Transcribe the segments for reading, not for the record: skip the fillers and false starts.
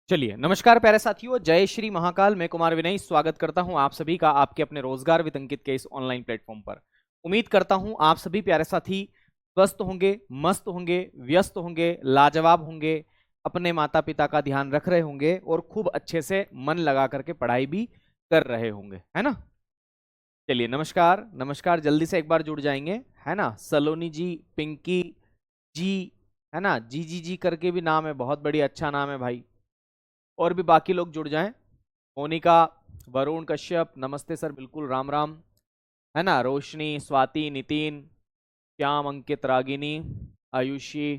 चलिए, नमस्कार प्यारे साथियों, जय श्री महाकाल। मैं कुमार विनय स्वागत करता हूं आप सभी का आपके अपने रोजगार विद अंकित के इस ऑनलाइन प्लेटफॉर्म पर। उम्मीद करता हूं आप सभी प्यारे साथी स्वस्थ होंगे, मस्त होंगे, व्यस्त होंगे, लाजवाब होंगे, अपने माता पिता का ध्यान रख रहे होंगे और खूब अच्छे से मन लगा करके पढ़ाई भी कर रहे होंगे, है ना। चलिए, नमस्कार नमस्कार, जल्दी से एक बार जुड़ जाएंगे, है ना। सलोनी जी, पिंकी जी, है ना, जी जी जी करके भी नाम है, बहुत बढ़िया, अच्छा नाम है भाई। और भी बाकी लोग जुड़ जाएं। मोनिका, वरुण कश्यप, नमस्ते सर, बिल्कुल राम राम, है ना। रोशनी, स्वाति, नितिन, श्याम, अंकित, रागिनी, आयुषी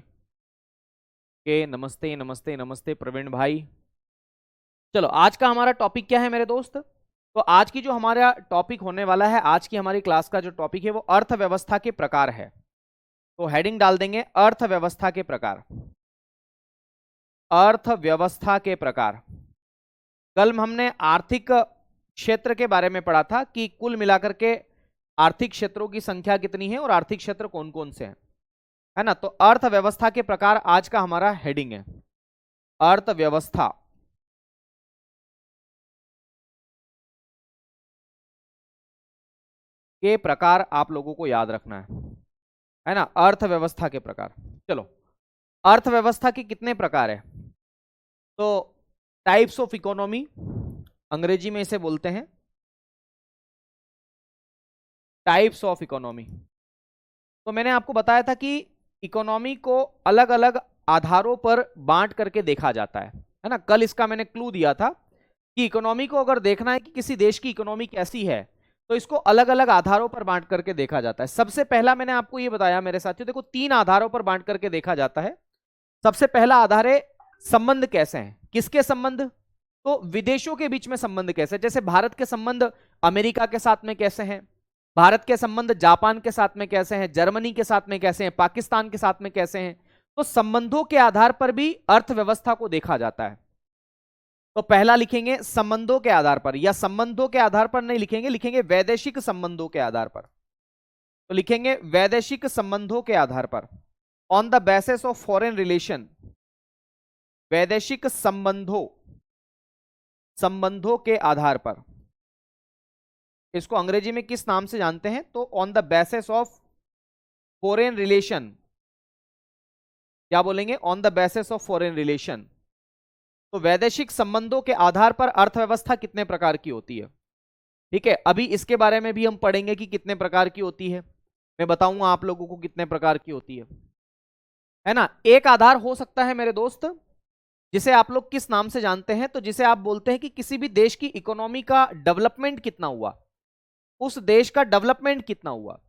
के, नमस्ते नमस्ते नमस्ते, प्रवीण भाई। चलो, आज का हमारा टॉपिक क्या है मेरे दोस्त। तो आज की जो हमारा टॉपिक होने वाला है, आज की हमारी क्लास का जो टॉपिक है वो अर्थव्यवस्था के प्रकार है। तो हेडिंग डाल देंगे अर्थव्यवस्था के प्रकार। अर्थव्यवस्था के प्रकार। कल हमने आर्थिक क्षेत्र के बारे में पढ़ा था कि कुल मिलाकर के आर्थिक क्षेत्रों की संख्या कितनी है और आर्थिक क्षेत्र कौन कौन से हैं, है ना। तो अर्थव्यवस्था के प्रकार आज का हमारा हेडिंग है, अर्थव्यवस्था के प्रकार आप लोगों को याद रखना है ना। अर्थव्यवस्था के प्रकार। चलो, अर्थव्यवस्था के कितने प्रकार है। तो टाइप्स ऑफ इकोनॉमी, अंग्रेजी में इसे बोलते हैं टाइप्स ऑफ इकोनॉमी। तो मैंने आपको बताया था कि इकोनॉमी को अलग अलग आधारों पर बांट करके देखा जाता है ना। कल इसका मैंने क्लू दिया था कि इकोनॉमी को अगर देखना है कि किसी देश की इकोनॉमी कैसी है तो इसको अलग अलग आधारों पर बांट करके देखा जाता है। सबसे पहला मैंने आपको यह बताया मेरे साथियों, देखो 3 आधारों पर बांट करके देखा जाता है। सबसे पहला आधार है संबंध कैसे हैं, किसके संबंध, तो विदेशों के बीच में संबंध कैसे, जैसे भारत के संबंध अमेरिका के साथ में कैसे हैं, भारत के संबंध जापान के साथ में कैसे हैं, जर्मनी के साथ में कैसे हैं, पाकिस्तान के साथ में कैसे हैं। तो संबंधों के आधार पर भी अर्थव्यवस्था को देखा जाता है। तो पहला लिखेंगे संबंधों के आधार पर, या संबंधों के आधार पर नहीं लिखेंगे, लिखेंगे वैदेशिक संबंधों के आधार पर। तो लिखेंगे वैदेशिक संबंधों के आधार पर, on the basis of foreign relation. वैदेशिक संबंधों के आधार पर, इसको अंग्रेजी में किस नाम से जानते हैं, तो on the basis of foreign relation. क्या बोलेंगे, on the basis of foreign relation. तो वैदेशिक संबंधों के आधार पर अर्थव्यवस्था कितने प्रकार की होती है, ठीक है। अभी इसके बारे में भी हम पढ़ेंगे कि कितने प्रकार की होती है, मैं बताऊंगा आप लोगों को कितने प्रकार की होती है ना। एक आधार हो सकता है मेरे दोस्त जिसे आप लोग किस नाम से जानते हैं, तो जिसे आप बोलते हैं कि किसी भी देश की इकोनॉमी का डेवलपमेंट कितना हुआ, उस देश का डेवलपमेंट कितना हुआ।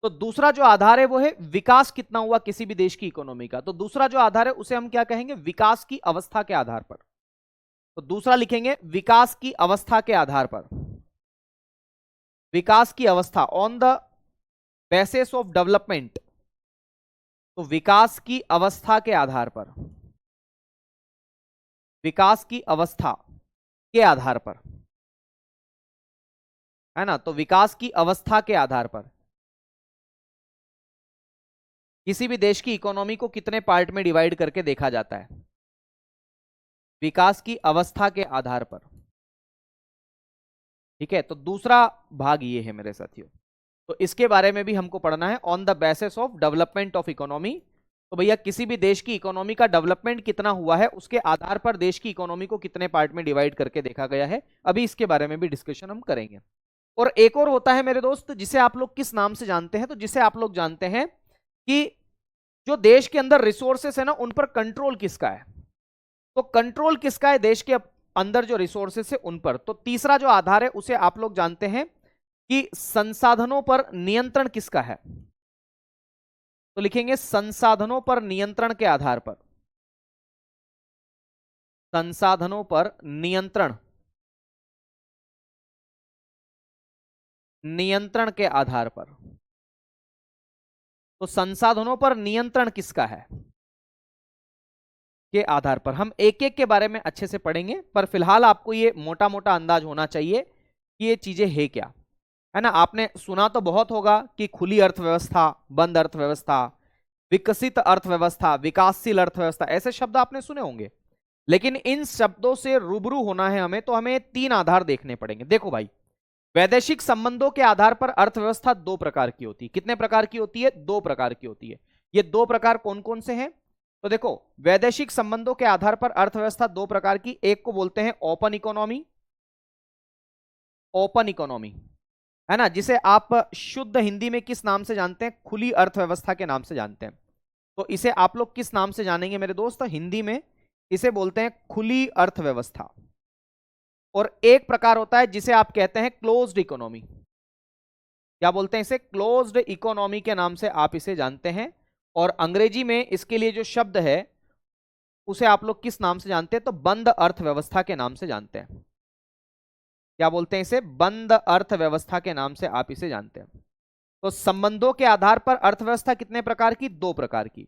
तो दूसरा जो आधार है वो है विकास कितना हुआ किसी भी देश की इकोनॉमी का। तो दूसरा जो आधार है उसे हम क्या कहेंगे, विकास की अवस्था के आधार पर। तो दूसरा लिखेंगे विकास की अवस्था के आधार पर, विकास की अवस्था, on the basis of development. तो विकास की अवस्था के आधार पर, विकास की अवस्था के आधार पर, है ना। तो विकास की अवस्था के आधार पर किसी भी देश की इकोनॉमी को कितने पार्ट में डिवाइड करके देखा जाता है, विकास की अवस्था के आधार पर, ठीक है। तो दूसरा भाग ये है मेरे साथियों, तो इसके बारे में भी हमको पढ़ना है, on the basis of development of economy. तो भैया किसी भी देश की इकोनॉमी का डेवलपमेंट कितना हुआ है उसके आधार पर देश की इकोनॉमी को कितने पार्ट में डिवाइड करके देखा गया है। अभी इसके बारे में भी डिस्कशन हम करेंगे। और एक और होता है मेरे दोस्त जिसे आप लोग किस नाम से जानते हैं, तो जिसे आप लोग जानते हैं कि जो देश के अंदर रिसोर्सेस है ना उन पर कंट्रोल किसका है। तो कंट्रोल किसका है देश के अंदर जो रिसोर्सेस है उन पर। तो तीसरा जो आधार है उसे आप लोग जानते हैं कि संसाधनों पर नियंत्रण किसका है। तो लिखेंगे संसाधनों पर नियंत्रण के आधार पर, संसाधनों पर नियंत्रण, नियंत्रण के आधार पर। तो संसाधनों पर नियंत्रण किसका है के आधार पर हम एक एक के बारे में अच्छे से पढ़ेंगे, पर फिलहाल आपको ये मोटा मोटा अंदाज होना चाहिए कि ये चीजें है क्या, है ना। आपने सुना तो बहुत होगा कि खुली अर्थव्यवस्था, बंद अर्थव्यवस्था, विकसित अर्थव्यवस्था, विकासशील अर्थव्यवस्था, ऐसे शब्द आपने सुने होंगे। लेकिन इन शब्दों से रूबरू होना है हमें, तो हमें 3 आधार देखने पड़ेंगे। देखो भाई, वैदेशिक संबंधों के आधार पर अर्थव्यवस्था 2 प्रकार की होती है। कितने प्रकार की होती है? 2 प्रकार की होती है। ये 2 प्रकार कौन कौन से हैं? तो देखो, वैदेशिक संबंधों के आधार पर अर्थव्यवस्था 2 प्रकार की, एक को बोलते हैं ओपन इकोनॉमी, ओपन इकोनॉमी, है ना, जिसे आप शुद्ध हिंदी में किस नाम से जानते हैं? खुली अर्थव्यवस्था के नाम से जानते हैं। तो इसे आप लोग किस नाम से जानेंगे मेरे दोस्त? हिंदी में इसे बोलते हैं खुली अर्थव्यवस्था। और एक प्रकार होता है जिसे आप कहते हैं क्लोज्ड इकोनॉमी। क्या बोलते हैं इसे? क्लोज्ड इकोनॉमी के नाम से आप इसे जानते हैं। और अंग्रेजी में इसके लिए जो शब्द है उसे आप लोग किस नाम से जानते हैं? तो बंद अर्थव्यवस्था के नाम से जानते हैं। क्या बोलते हैं इसे? बंद अर्थव्यवस्था के नाम से आप इसे जानते हैं। तो संबंधों के आधार पर अर्थव्यवस्था कितने प्रकार की? 2 प्रकार की।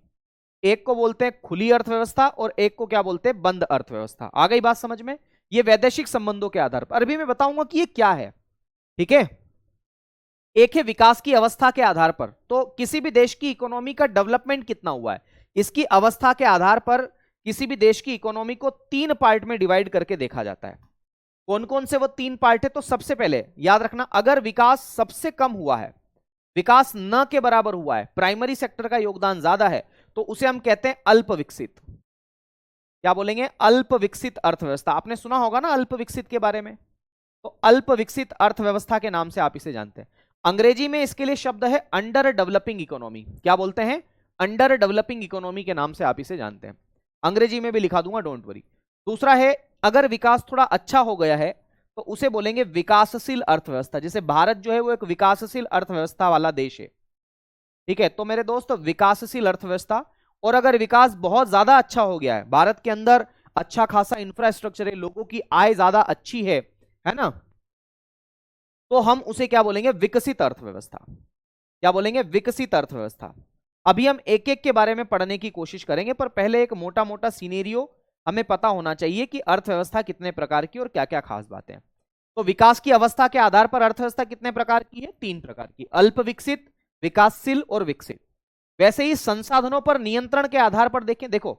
एक को बोलते हैं खुली अर्थव्यवस्था और एक को क्या बोलते हैं? बंद अर्थव्यवस्था। आ गई बात समझ में? ये वैदेशिक संबंधों के आधार पर। अभी मैं बताऊंगा कि ये क्या है, ठीक है। एक है विकास की अवस्था के आधार पर, तो किसी भी देश की इकोनॉमी का डेवलपमेंट कितना हुआ है, इसकी अवस्था के आधार पर किसी भी देश की इकोनॉमी को 3 पार्ट में डिवाइड करके देखा जाता है। कौन कौन से वो 3 पार्ट है? तो सबसे पहले याद रखना, अगर विकास सबसे कम हुआ है, विकास न के बराबर हुआ है, प्राइमरी सेक्टर का योगदान ज्यादा है, तो उसे हम कहते हैं अल्प विकसित। क्या बोलेंगे? अल्प विकसित अर्थव्यवस्था। आपने सुना होगा ना अल्प विकसित के बारे में। तो अल्प विकसित अर्थव्यवस्था के नाम से आप इसे जानते हैं। अंग्रेजी में इसके लिए शब्द है अंडर डेवलपिंग इकोनॉमी। क्या बोलते हैं? अंडर डेवलपिंग इकोनॉमी के नाम से आप इसे जानते हैं। अंग्रेजी में भी लिखा दूंगा, डोंट वरी। दूसरा है, अगर विकास थोड़ा अच्छा हो गया है तो उसे बोलेंगे विकासशील अर्थव्यवस्था। जैसे भारत जो है वो एक विकासशील अर्थव्यवस्था वाला देश है, ठीक है। तो मेरे दोस्त, विकासशील अर्थव्यवस्था। और अगर विकास बहुत ज्यादा अच्छा हो गया है, भारत के अंदर अच्छा खासा इंफ्रास्ट्रक्चर है, लोगों की आय ज्यादा अच्छी है ना, तो हम उसे क्या बोलेंगे? विकसित अर्थव्यवस्था। क्या बोलेंगे? विकसित अर्थव्यवस्था। अभी हम एक एक के बारे में पढ़ने की कोशिश करेंगे, पर पहले एक मोटा मोटा सीनेरियो हमें पता होना चाहिए कि अर्थव्यवस्था कितने प्रकार की और क्या क्या खास बातें हैं। तो विकास की अवस्था के आधार पर अर्थव्यवस्था कितने प्रकार की है? 3 प्रकार की, अल्प विकसित, विकासशील और विकसित। वैसे ही संसाधनों पर नियंत्रण के आधार पर देखें, देखो,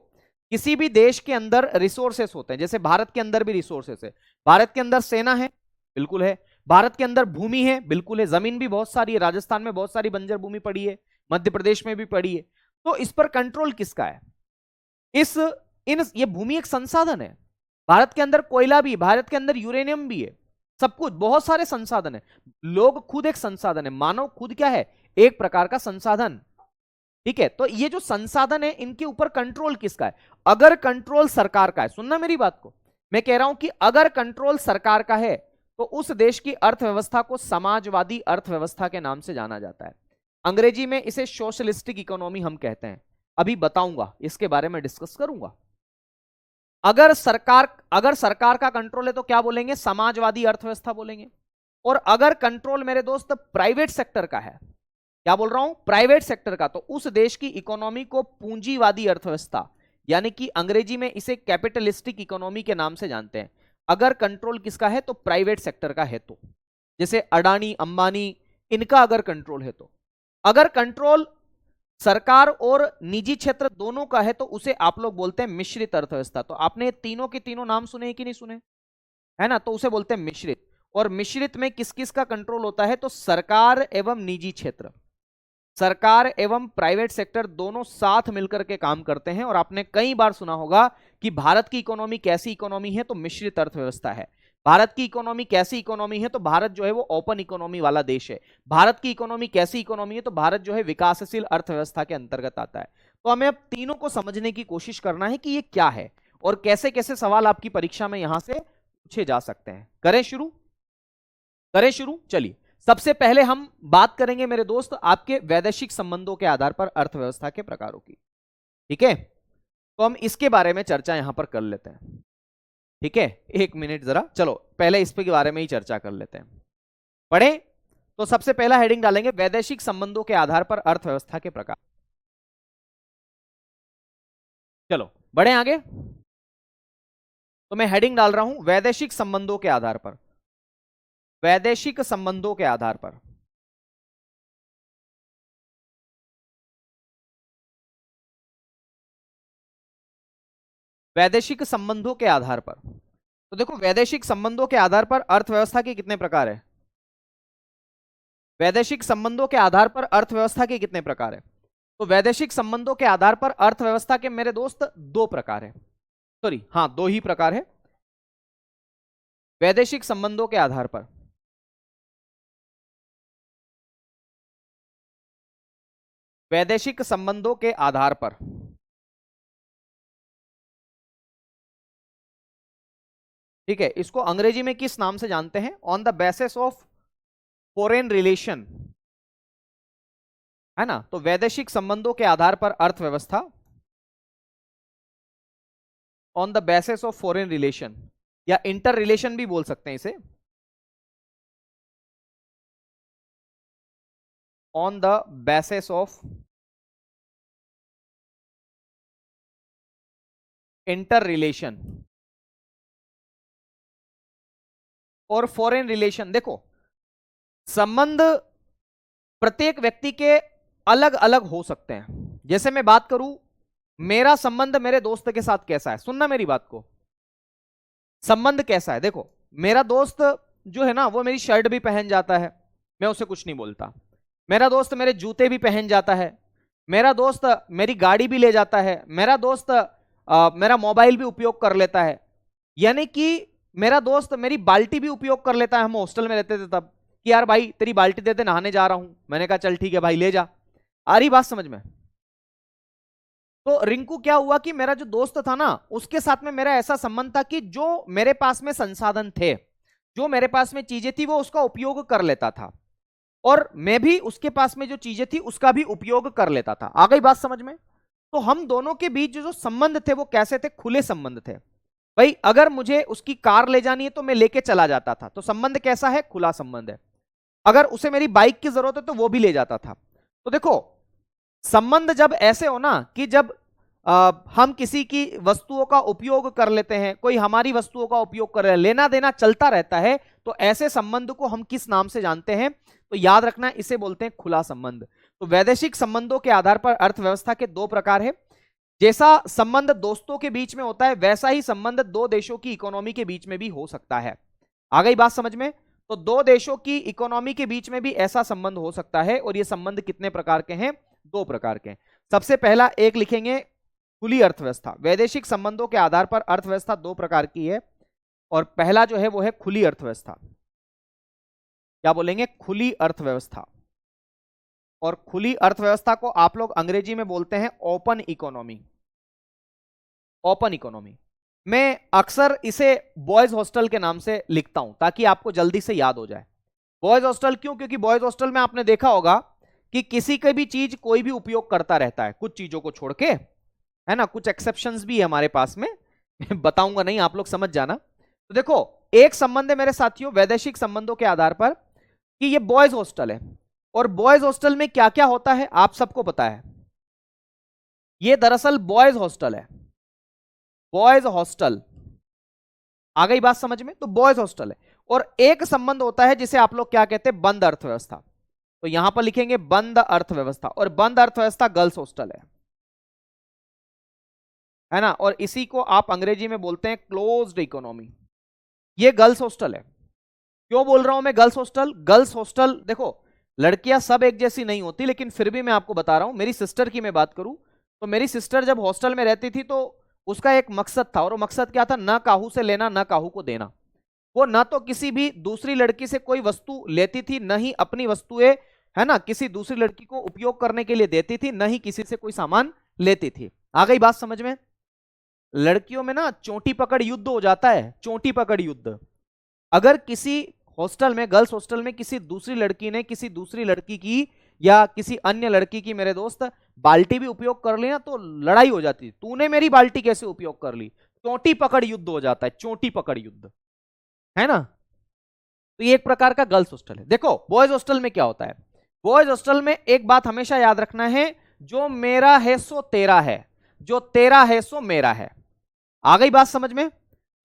किसी भी देश के अंदर रिसोर्सेस होते हैं, जैसे भारत के अंदर भी रिसोर्सेस है। भारत के अंदर सेना है, बिल्कुल है। भारत के अंदर भूमि है, बिल्कुल है। जमीन भी बहुत सारी है, राजस्थान में बहुत सारी बंजर भूमि पड़ी है, मध्य प्रदेश में भी पड़ी है। तो इस पर कंट्रोल किसका है? इस इन ये भूमि एक संसाधन है। भारत के अंदर कोयला भी, भारत के अंदर यूरेनियम भी है, सब कुछ, बहुत सारे संसाधन है। लोग खुद एक संसाधन है, मानव खुद क्या है? एक प्रकार का संसाधन, ठीक है। तो ये जो संसाधन है, इनके ऊपर कंट्रोल किसका है? अगर कंट्रोल सरकार का है, सुनना मेरी बात को, मैं कह रहा हूं कि अगर कंट्रोल सरकार का है तो उस देश की अर्थव्यवस्था को समाजवादी अर्थव्यवस्था के नाम से जाना जाता है। अंग्रेजी में इसे सोशलिस्टिक इकोनॉमी हम कहते हैं। अभी बताऊंगा, इसके बारे में डिस्कस करूंगा। अगर सरकार का कंट्रोल है तो क्या बोलेंगे? समाजवादी अर्थव्यवस्था बोलेंगे। और अगर कंट्रोल मेरे दोस्त प्राइवेट सेक्टर का है, क्या बोल रहा हूं? प्राइवेट सेक्टर का, तो उस देश की इकोनॉमी को पूंजीवादी अर्थव्यवस्था, यानी कि अंग्रेजी में इसे कैपिटलिस्टिक इकोनॉमी के नाम से जानते हैं। अगर कंट्रोल किसका है? तो प्राइवेट सेक्टर का है। तो जैसे अडानी, अंबानी, इनका अगर कंट्रोल है तो। अगर कंट्रोल सरकार और निजी क्षेत्र दोनों का है तो उसे आप लोग बोलते हैं मिश्रित अर्थव्यवस्था। तो आपने तीनों के तीनों नाम सुने कि नहीं सुने, है ना? तो उसे बोलते हैं मिश्रित। और मिश्रित में किस किस का कंट्रोल होता है? तो सरकार एवं निजी क्षेत्र, सरकार एवं प्राइवेट सेक्टर दोनों साथ मिलकर के काम करते हैं। और आपने कई बार सुना होगा कि भारत की इकोनॉमी कैसी इकोनॉमी है? तो मिश्रित अर्थव्यवस्था है। भारत की इकोनॉमी कैसी इकोनॉमी है? तो भारत जो है वो ओपन इकोनॉमी वाला देश है। भारत की इकोनॉमी कैसी इकोनॉमी है? तो भारत जो है विकासशील अर्थव्यवस्था के अंतर्गत आता है। तो हमें अब तीनों को समझने की कोशिश करना है कि ये क्या है और कैसे कैसे सवाल आपकी परीक्षा में यहां से पूछे जा सकते हैं। करें शुरू? करें शुरू, चलिए। सबसे पहले हम बात करेंगे मेरे दोस्त आपके वैदेशिक संबंधों के आधार पर अर्थव्यवस्था के प्रकारों की, ठीक है। तो हम इसके बारे में चर्चा यहां पर कर लेते हैं, ठीक है। एक मिनट जरा, चलो पहले इस के बारे में ही चर्चा कर लेते हैं। पढ़े? तो सबसे पहला हेडिंग डालेंगे वैदेशिक संबंधों के आधार पर अर्थव्यवस्था के प्रकार। चलो बढ़े आगे। तो मैं हेडिंग डाल रहा हूं वैदेशिक संबंधों के आधार पर, वैदेशिक संबंधों के आधार पर। वैदेशिक संबंधों के आधार पर। तो देखो वैदेशिक संबंधों के आधार पर अर्थव्यवस्था के कितने प्रकार है? वैदेशिक संबंधों के आधार पर अर्थव्यवस्था के कितने प्रकार है? तो वैदेशिक संबंधों के आधार पर अर्थव्यवस्था के मेरे दोस्त दो प्रकार है, सॉरी हाँ दो ही प्रकार है वैदेशिक संबंधों के आधार पर। वैदेशिक संबंधों के आधार पर, ठीक है, इसको अंग्रेजी में किस नाम से जानते हैं? On the basis of foreign relation, है ना। तो वैदेशिक संबंधों के आधार पर अर्थव्यवस्था, on the basis of foreign relation, या इंटर रिलेशन भी बोल सकते हैं इसे, on the basis of inter relation और फॉरेन रिलेशन। देखो संबंध प्रत्येक व्यक्ति के अलग अलग हो सकते हैं। जैसे मैं बात करूं, मेरा संबंध मेरे दोस्त के साथ कैसा है, सुनना मेरी बात को। संबंध कैसा है, देखो मेरा दोस्त जो है ना वो मेरी शर्ट भी पहन जाता है, मैं उसे कुछ नहीं बोलता। मेरा दोस्त मेरे जूते भी पहन जाता है, मेरा दोस्त मेरी गाड़ी भी ले जाता है, मेरा दोस्त मेरा मोबाइल भी उपयोग कर लेता है, यानी कि मेरा दोस्त मेरी बाल्टी भी उपयोग कर लेता है। हम हॉस्टल में रहते थे तब कि यार भाई तेरी बाल्टी दे दे, नहाने जा रहा हूं। मैंने कहा चल ठीक है भाई ले जा। आ रही बात समझ में? तो रिंकू क्या हुआ कि मेरा जो दोस्त था ना उसके साथ में मेरा ऐसा संबंध था कि जो मेरे पास में संसाधन थे, जो मेरे पास में चीजें थी वो उसका उपयोग कर लेता था, और मैं भी उसके पास में जो चीजें थी उसका भी उपयोग कर लेता था। आ गई बात समझ में? तो हम दोनों के बीच जो संबंध थे वो कैसे थे? खुले संबंध थे। भाई अगर मुझे उसकी कार ले जानी है तो मैं लेके चला जाता था, तो संबंध कैसा है? खुला संबंध है। अगर उसे मेरी बाइक की जरूरत है तो वो भी ले जाता था। तो देखो संबंध जब ऐसे हो ना कि जब हम किसी की वस्तुओं का उपयोग कर लेते हैं, कोई हमारी वस्तुओं का उपयोग कर रहा है, लेना देना चलता रहता है, तो ऐसे संबंध को हम किस नाम से जानते हैं? तो याद रखना, इसे बोलते हैं खुला संबंध। तो वैदेशिक संबंधों के आधार पर अर्थव्यवस्था के दो प्रकार है। जैसा संबंध दोस्तों के बीच में होता है वैसा ही संबंध दो देशों की इकोनॉमी के बीच में भी हो सकता है। आ गई बात समझ में? तो दो देशों की इकोनॉमी के बीच में भी ऐसा संबंध हो सकता है, और ये संबंध कितने प्रकार के हैं? दो प्रकार के। सबसे पहला एक लिखेंगे खुली अर्थव्यवस्था। वैदेशिक संबंधों के आधार पर अर्थव्यवस्था दो प्रकार की है, और पहला जो है वो है खुली अर्थव्यवस्था। क्या बोलेंगे? खुली अर्थव्यवस्था। और खुली अर्थव्यवस्था को आप लोग अंग्रेजी में बोलते हैं ओपन इकोनॉमी। Open economy. मैं अक्सर इसे बॉयज हॉस्टल के नाम से लिखता हूं ताकि आपको जल्दी से याद हो जाए। बॉयज हॉस्टल क्यों? क्योंकि बॉयज हॉस्टल में आपने देखा होगा कि किसी की भी चीज कोई भी उपयोग करता रहता है, कुछ चीजों को छोड़ के, है ना। कुछ एक्सेप्शंस भी है हमारे पास में बताऊंगा नहीं, आप लोग समझ जाना। तो देखो एक संबंध है मेरे साथियों वैदेशिक संबंधों के आधार पर कि ये बॉयज हॉस्टल है, और बॉयज हॉस्टल में क्या क्या होता है आप सबको पता है। ये दरअसल बॉयज हॉस्टल है, बॉयज हॉस्टल। आ गई बात समझ में? तो बॉयज हॉस्टल है, और एक संबंध होता है जिसे आप लोग क्या कहते हैं? बंद अर्थव्यवस्था। तो यहां पर लिखेंगे बंद अर्थव्यवस्था, और बंद अर्थव्यवस्था गर्ल्स हॉस्टल है ना। और इसी को आप अंग्रेजी में बोलते हैं क्लोज्ड इकोनॉमी। ये गर्ल्स हॉस्टल है। क्यों बोल रहा हूं मैं गर्ल्स हॉस्टल? गर्ल्स हॉस्टल देखो लड़कियां सब एक जैसी नहीं होती, लेकिन फिर भी मैं आपको बता रहा हूं। मेरी सिस्टर की मैं बात करूं तो मेरी सिस्टर जब हॉस्टल में रहती थी तो उसका एक मकसद था, और वो मकसद क्या था? ना काहू से लेना ना काहू को देना। वो ना तो किसी भी दूसरी लड़की से कोई वस्तु लेती थी, न ही अपनी वस्तुएं, है ना, किसी दूसरी लड़की को उपयोग करने के लिए देती थी, न ही किसी से कोई सामान लेती थी। आ गई बात समझ में? लड़कियों में ना चोटी पकड़ युद्ध हो जाता है, चोटी पकड़ युद्ध। अगर किसी हॉस्टल में, गर्ल्स हॉस्टल में किसी दूसरी लड़की ने किसी दूसरी लड़की की या किसी अन्य लड़की की, मेरे दोस्त, बाल्टी भी उपयोग कर ली ना तो लड़ाई हो जाती। तूने मेरी बाल्टी कैसे उपयोग कर ली? चोटी पकड़ युद्ध हो जाता है, चोटी पकड़ युद्ध, है ना। तो ये एक प्रकार का गर्ल्स हॉस्टल है। देखो बॉयज हॉस्टल में क्या होता है? बॉयज हॉस्टल में एक बात हमेशा याद रखना है, जो मेरा है सो तेरा है, जो तेरा है सो मेरा है। आ गई बात समझ में?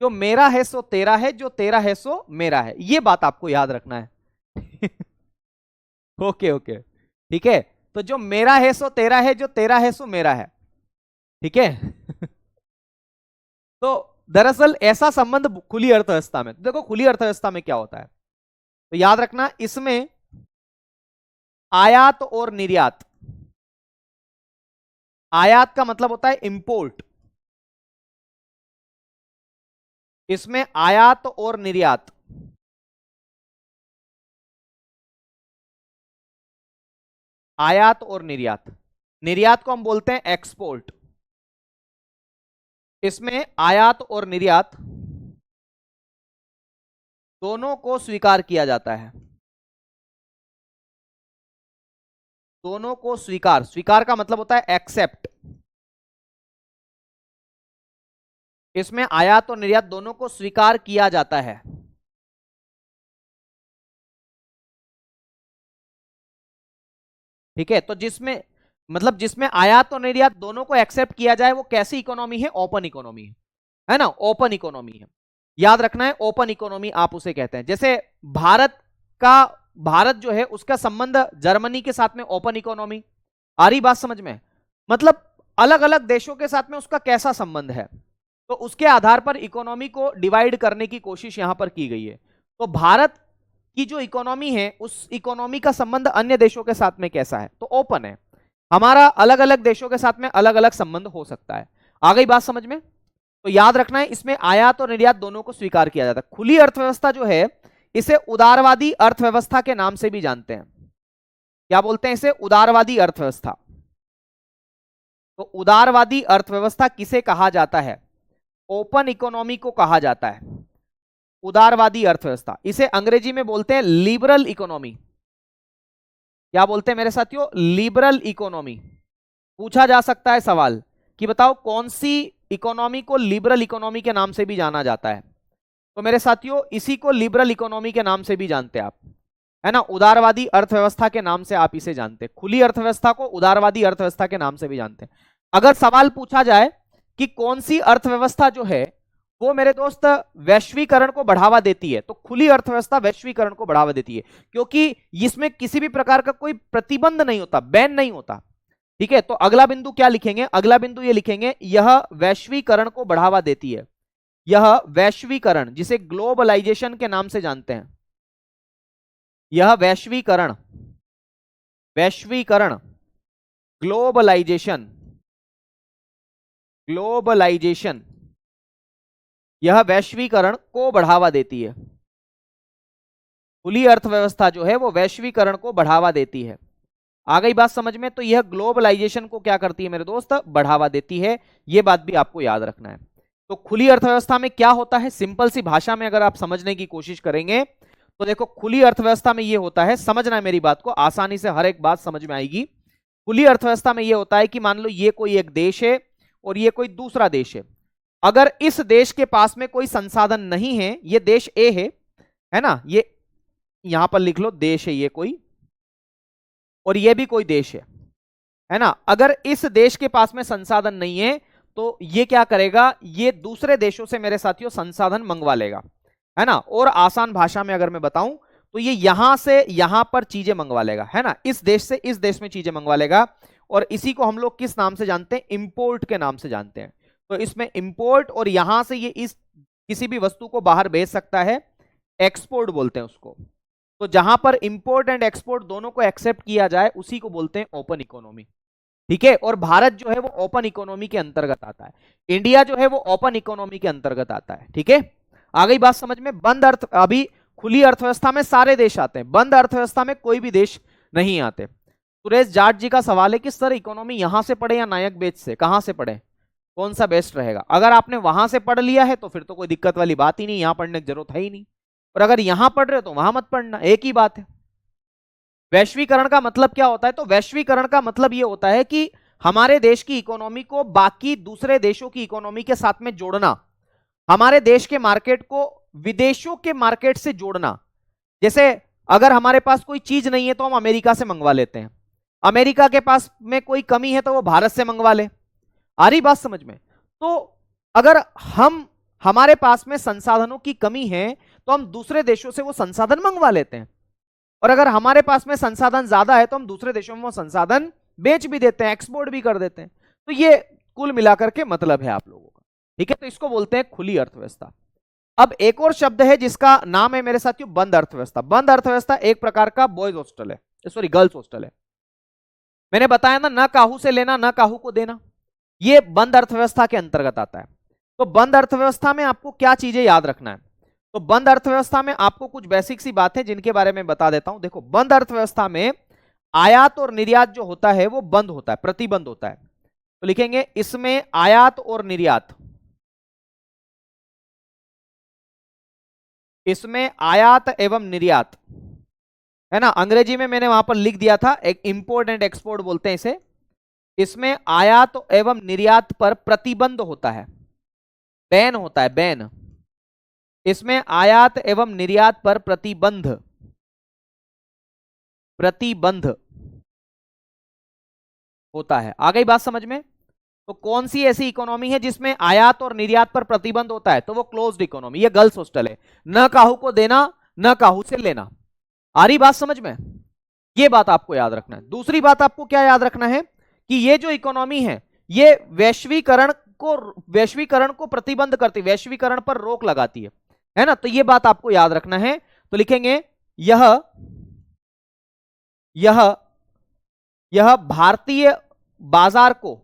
जो मेरा है सो तेरा है, जो तेरा है सो मेरा है, ये बात आपको याद रखना है ओके ओके, ठीक है। तो जो मेरा है सो तेरा है, जो तेरा है सो मेरा है, ठीक है तो दरअसल ऐसा संबंध खुली अर्थव्यवस्था में, तो देखो खुली अर्थव्यवस्था में क्या होता है, तो याद रखना इसमें आयात और निर्यात, आयात का मतलब होता है इंपोर्ट, इसमें आयात और निर्यात, आयात और निर्यात, निर्यात को हम बोलते हैं एक्सपोर्ट, इसमें आयात और निर्यात दोनों को स्वीकार किया जाता है, दोनों को स्वीकार, स्वीकार का मतलब होता है एक्सेप्ट, इसमें आयात और निर्यात दोनों को स्वीकार किया जाता है। ठीक है, तो जिसमें मतलब जिसमें आयात और निर्यात दोनों को एक्सेप्ट किया जाए वो कैसी इकोनॉमी है, ओपन इकोनॉमी है ना, ओपन इकोनॉमी है, याद रखना है, ओपन इकोनॉमी आप उसे कहते हैं। जैसे भारत जो है उसका संबंध जर्मनी के साथ में ओपन इकोनॉमी, आ रही बात समझ में, मतलब अलग अलग देशों के साथ में उसका कैसा संबंध है, तो उसके आधार पर इकोनॉमी को डिवाइड करने की कोशिश यहां पर की गई है। तो भारत की जो इकोनॉमी है उस इकोनॉमी का संबंध अन्य देशों के साथ में कैसा है, तो ओपन है। हमारा अलग अलग देशों के साथ में अलग अलग संबंध हो सकता है। आ गई बात समझ में, तो याद रखना है इसमें आयात और निर्यात दोनों को स्वीकार किया जाता है। खुली अर्थव्यवस्था जो है इसे उदारवादी अर्थव्यवस्था के नाम से भी जानते हैं। क्या बोलते हैं इसे, उदारवादी अर्थव्यवस्था। तो उदारवादी अर्थव्यवस्था किसे कहा जाता है, ओपन इकोनॉमी को कहा जाता है उदारवादी अर्थव्यवस्था। इसे अंग्रेजी में बोलते हैं लिबरल इकोनॉमी। क्या बोलते हैं मेरे साथियों, लिबरल इकोनॉमी। पूछा जा सकता है सवाल कि बताओ कौन सी इकोनॉमी को लिबरल इकोनॉमी के नाम से भी जाना जाता है, तो मेरे साथियों इसी को लिबरल इकोनॉमी के नाम से भी जानते हैं आप, है ना, उदारवादी अर्थव्यवस्था के नाम से आप इसे जानते हैं। खुली अर्थव्यवस्था को उदारवादी अर्थव्यवस्था के नाम से भी जानते हैं। अगर सवाल पूछा जाए कि कौन सी अर्थव्यवस्था जो है वो मेरे दोस्त वैश्वीकरण को बढ़ावा देती है, तो खुली अर्थव्यवस्था वैश्वीकरण को बढ़ावा देती है, क्योंकि इसमें किसी भी प्रकार का कोई प्रतिबंध नहीं होता, बैन नहीं होता। ठीक है, तो अगला बिंदु क्या लिखेंगे, अगला बिंदु ये लिखेंगे, यह वैश्वीकरण को बढ़ावा देती है, यह वैश्वीकरण जिसे ग्लोबलाइजेशन के नाम से जानते हैं, यह वैश्वीकरण, वैश्वीकरण, ग्लोबलाइजेशन, ग्लोबलाइजेशन, यह वैश्वीकरण को बढ़ावा देती है। खुली अर्थव्यवस्था जो है वो वैश्वीकरण को बढ़ावा देती है। आ गई बात समझ में, तो यह ग्लोबलाइजेशन को क्या करती है मेरे दोस्त, बढ़ावा देती है। यह बात भी आपको याद रखना है। तो खुली अर्थव्यवस्था में क्या होता है, सिंपल सी भाषा में अगर आप समझने की कोशिश करेंगे तो देखो खुली अर्थव्यवस्था में यह होता है, समझना है मेरी बात को, आसानी से हर एक बात समझ में आएगी। खुली अर्थव्यवस्था में यह होता है कि मान लो ये कोई एक देश है और ये कोई दूसरा देश है, अगर इस देश के पास में कोई संसाधन नहीं है, ये देश ए है ना, ये यहां पर लिख लो देश है ये कोई, और ये भी कोई देश है ना, अगर इस देश के पास में संसाधन नहीं है तो ये क्या करेगा, ये दूसरे देशों से मेरे साथियों संसाधन मंगवा लेगा, है ना, और आसान भाषा में अगर मैं बताऊं तो ये यहां से यहां पर चीजें मंगवा लेगा, है ना, इस देश से इस देश में चीजें मंगवा लेगा, और इसी को हम लोग किस नाम से जानते हैं, इंपोर्ट के नाम से जानते हैं। तो इसमें इंपोर्ट, और यहां से ये इस किसी भी वस्तु को बाहर भेज सकता है, एक्सपोर्ट बोलते हैं उसको। तो जहां पर इंपोर्ट एंड एक्सपोर्ट दोनों को एक्सेप्ट किया जाए उसी को बोलते हैं ओपन इकोनॉमी। ठीक है, और भारत जो है वो ओपन इकोनॉमी के अंतर्गत आता है, इंडिया जो है वो ओपन इकोनॉमी के अंतर्गत आता है। ठीक है, आ गई बात समझ में। बंद अर्थ, अभी खुली अर्थव्यवस्था में सारे देश आते हैं, बंद अर्थव्यवस्था में कोई भी देश नहीं आते। सुरेश जाट जी का सवाल है कि सर इकोनॉमी यहां से पढ़े या नायक बेच से, कहां से पढ़े, कौन सा बेस्ट रहेगा। अगर आपने वहां से पढ़ लिया है तो फिर तो कोई दिक्कत वाली बात ही नहीं, यहां पढ़ने की जरूरत है ही नहीं, और अगर यहां पढ़ रहे हो तो वहां मत पढ़ना, एक ही बात है। वैश्वीकरण का मतलब क्या होता है, तो वैश्वीकरण का मतलब यह होता है कि हमारे देश की इकोनॉमी को बाकी दूसरे देशों की इकोनॉमी के साथ में जोड़ना, हमारे देश के मार्केट को विदेशों के मार्केट से जोड़ना। जैसे अगर हमारे पास कोई चीज नहीं है तो हम अमेरिका से मंगवा लेते हैं, अमेरिका के पास में कोई कमी है तो वो भारत से मंगवा ले। आ रही बात समझ में। तो अगर हमारे पास में संसाधनों की कमी है तो हम दूसरे देशों से वो संसाधन मंगवा लेते हैं, और अगर हमारे पास में संसाधन ज्यादा है तो हम दूसरे देशों में वो संसाधन बेच भी देते हैं, एक्सपोर्ट भी कर देते हैं। तो ये कुल मिलाकर के मतलब है आप लोगों का। ठीक है, तो इसको बोलते हैं खुली अर्थव्यवस्था। अब एक और शब्द है जिसका नाम है मेरे साथियों बंद अर्थव्यवस्था। बंद अर्थव्यवस्था एक प्रकार का बॉयज हॉस्टल है, सॉरी गर्ल्स हॉस्टल है। मैंने बताया ना काहू से लेना ना काहू को देना, ये बंद अर्थव्यवस्था के अंतर्गत आता है। तो बंद अर्थव्यवस्था में आपको क्या चीजें याद रखना है? तो बंद अर्थव्यवस्था में आपको कुछ बेसिक सी बात है जिनके बारे में बता देता हूं। देखो, बंद अर्थव्यवस्था में आयात और निर्यात जो होता है वो बंद होता है, प्रतिबंध होता है। तो लिखेंगे इसमें आयात और निर्यात, इसमें आयात एवं निर्यात, है ना, अंग्रेजी में मैंने वहां पर लिख दिया था, एक इंपोर्ट एंड एक्सपोर्ट बोलते हैं इसे। इसमें आयात एवं निर्यात पर प्रतिबंध होता है, बैन होता है, बैन। इसमें आयात एवं निर्यात पर प्रतिबंध, प्रतिबंध होता है। आ गई बात समझ में? तो कौन सी ऐसी इकोनॉमी है जिसमें आयात और निर्यात पर प्रतिबंध होता है? तो वो क्लोज्ड इकोनॉमी, ये गर्ल्स हॉस्टल है। न काहू को देना न काहू से लेना। आ रही बात समझ में? ये बात आपको याद रखना है। दूसरी बात आपको क्या याद रखना है कि ये जो इकोनॉमी है ये वैश्वीकरण को प्रतिबंध करती, वैश्वीकरण पर रोक लगाती है ना। तो ये बात आपको याद रखना है। तो लिखेंगे यह भारतीय बाजार को,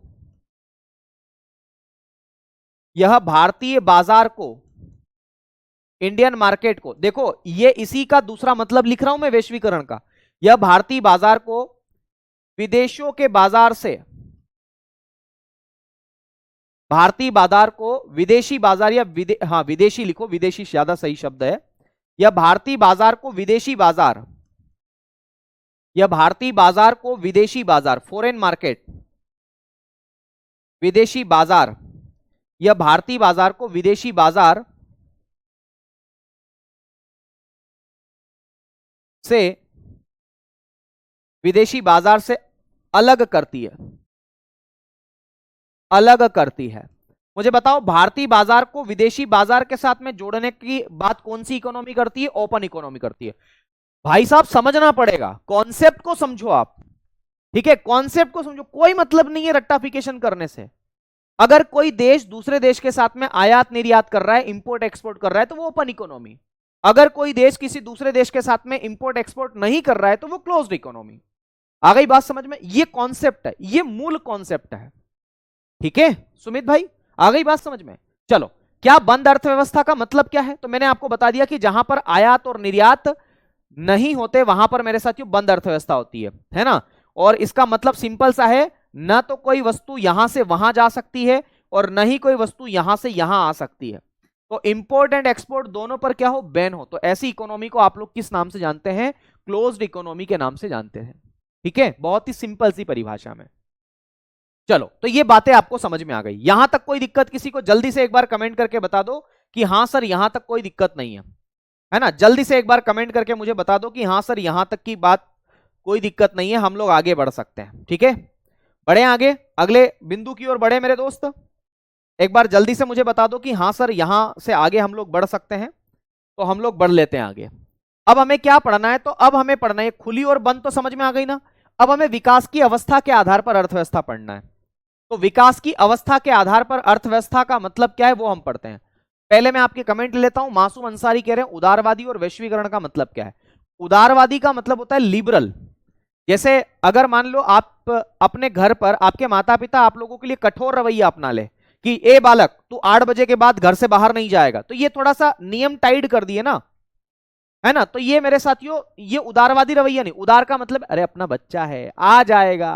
यह भारतीय बाजार को, इंडियन मार्केट को, देखो ये इसी का दूसरा मतलब लिख रहा हूं मैं वैश्वीकरण का। यह भारतीय बाजार को विदेशों के बाजार से, भारतीय बाजार को विदेशी बाजार या विदेशी लिखो, विदेशी ज्यादा सही शब्द है। यह भारतीय बाजार को विदेशी बाजार, यह भारतीय बाजार को विदेशी बाजार, फॉरेन मार्केट, विदेशी बाजार, यह भारतीय बाजार को विदेशी बाजार से, विदेशी बाजार से अलग करती है, अलग करती है। मुझे बताओ, भारतीय बाजार को विदेशी बाजार के साथ में जोड़ने की बात कौन सी इकोनॉमी करती है? ओपन इकोनॉमी करती है। भाई साहब समझना पड़ेगा, कॉन्सेप्ट को समझो आप, ठीक है, कॉन्सेप्ट को समझो। कोई मतलब नहीं है रट्टाफिकेशन करने से। अगर कोई देश दूसरे देश के साथ में आयात निर्यात कर रहा है, इंपोर्ट एक्सपोर्ट कर रहा है, तो वो ओपन इकोनॉमी। अगर कोई देश किसी दूसरे देश के साथ में इंपोर्ट एक्सपोर्ट नहीं कर रहा है तो वो क्लोज्ड इकोनॉमी। आ गई बात समझ में? ये कॉन्सेप्ट है, ये मूल कॉन्सेप्ट है। ठीक है सुमित भाई, आ गई बात समझ में? चलो, क्या बंद अर्थव्यवस्था का मतलब क्या है? तो मैंने आपको बता दिया कि जहां पर आयात और निर्यात नहीं होते वहां पर मेरे साथियों बंद अर्थव्यवस्था होती है ना। और इसका मतलब सिंपल सा है, ना तो कोई वस्तु यहां से वहां जा सकती है और न ही कोई वस्तु यहां से यहां आ सकती है। तो इंपोर्ट एंड एक्सपोर्ट दोनों पर क्या हो? बैन हो। तो ऐसी इकोनॉमी को आप लोग किस नाम से जानते हैं? क्लोज्ड इकोनॉमी के नाम से जानते हैं। ठीक है, बहुत ही सिंपल सी परिभाषा में। चलो, तो ये बातें आपको समझ में आ गई। यहां तक कोई दिक्कत किसी को? जल्दी से एक बार कमेंट करके बता दो कि हां सर यहां तक कोई दिक्कत नहीं है ना। जल्दी से एक बार कमेंट करके मुझे बता दो कि हां सर यहां तक की बात कोई दिक्कत नहीं है, हम लोग आगे बढ़ सकते हैं। ठीक है, बढ़े आगे, अगले बिंदु की ओर बढ़े मेरे दोस्त। एक बार जल्दी से मुझे बता दो कि हां सर यहां से आगे हम लोग बढ़ सकते हैं। तो हम लोग बढ़ लेते हैं आगे। अब हमें क्या पढ़ना है? तो अब हमें पढ़ना है खुली और बंद, तो समझ में आ गई ना। अब हमें विकास की अवस्था के आधार पर अर्थव्यवस्था पढ़ना है। तो विकास की अवस्था के आधार पर अर्थव्यवस्था का मतलब क्या है वो हम पढ़ते हैं। पहले मैं आपके कमेंट लेता हूं। मासूम अंसारी कह रहे हैं उदारवादी और वैश्वीकरण का मतलब क्या है? उदारवादी का मतलब होता है लिबरल। जैसे अगर मान लो आप अपने घर पर, आपके माता पिता आप लोगों के लिए कठोर रवैया अपना ले कि ए बालक तू 8 बजे के बाद घर से बाहर नहीं जाएगा, तो ये थोड़ा सा नियम टाइट कर दिए ना, है ना। तो ये मेरे साथियों ये उदारवादी रवैया नहीं। उदार का मतलब अरे अपना बच्चा है, आ जाएगा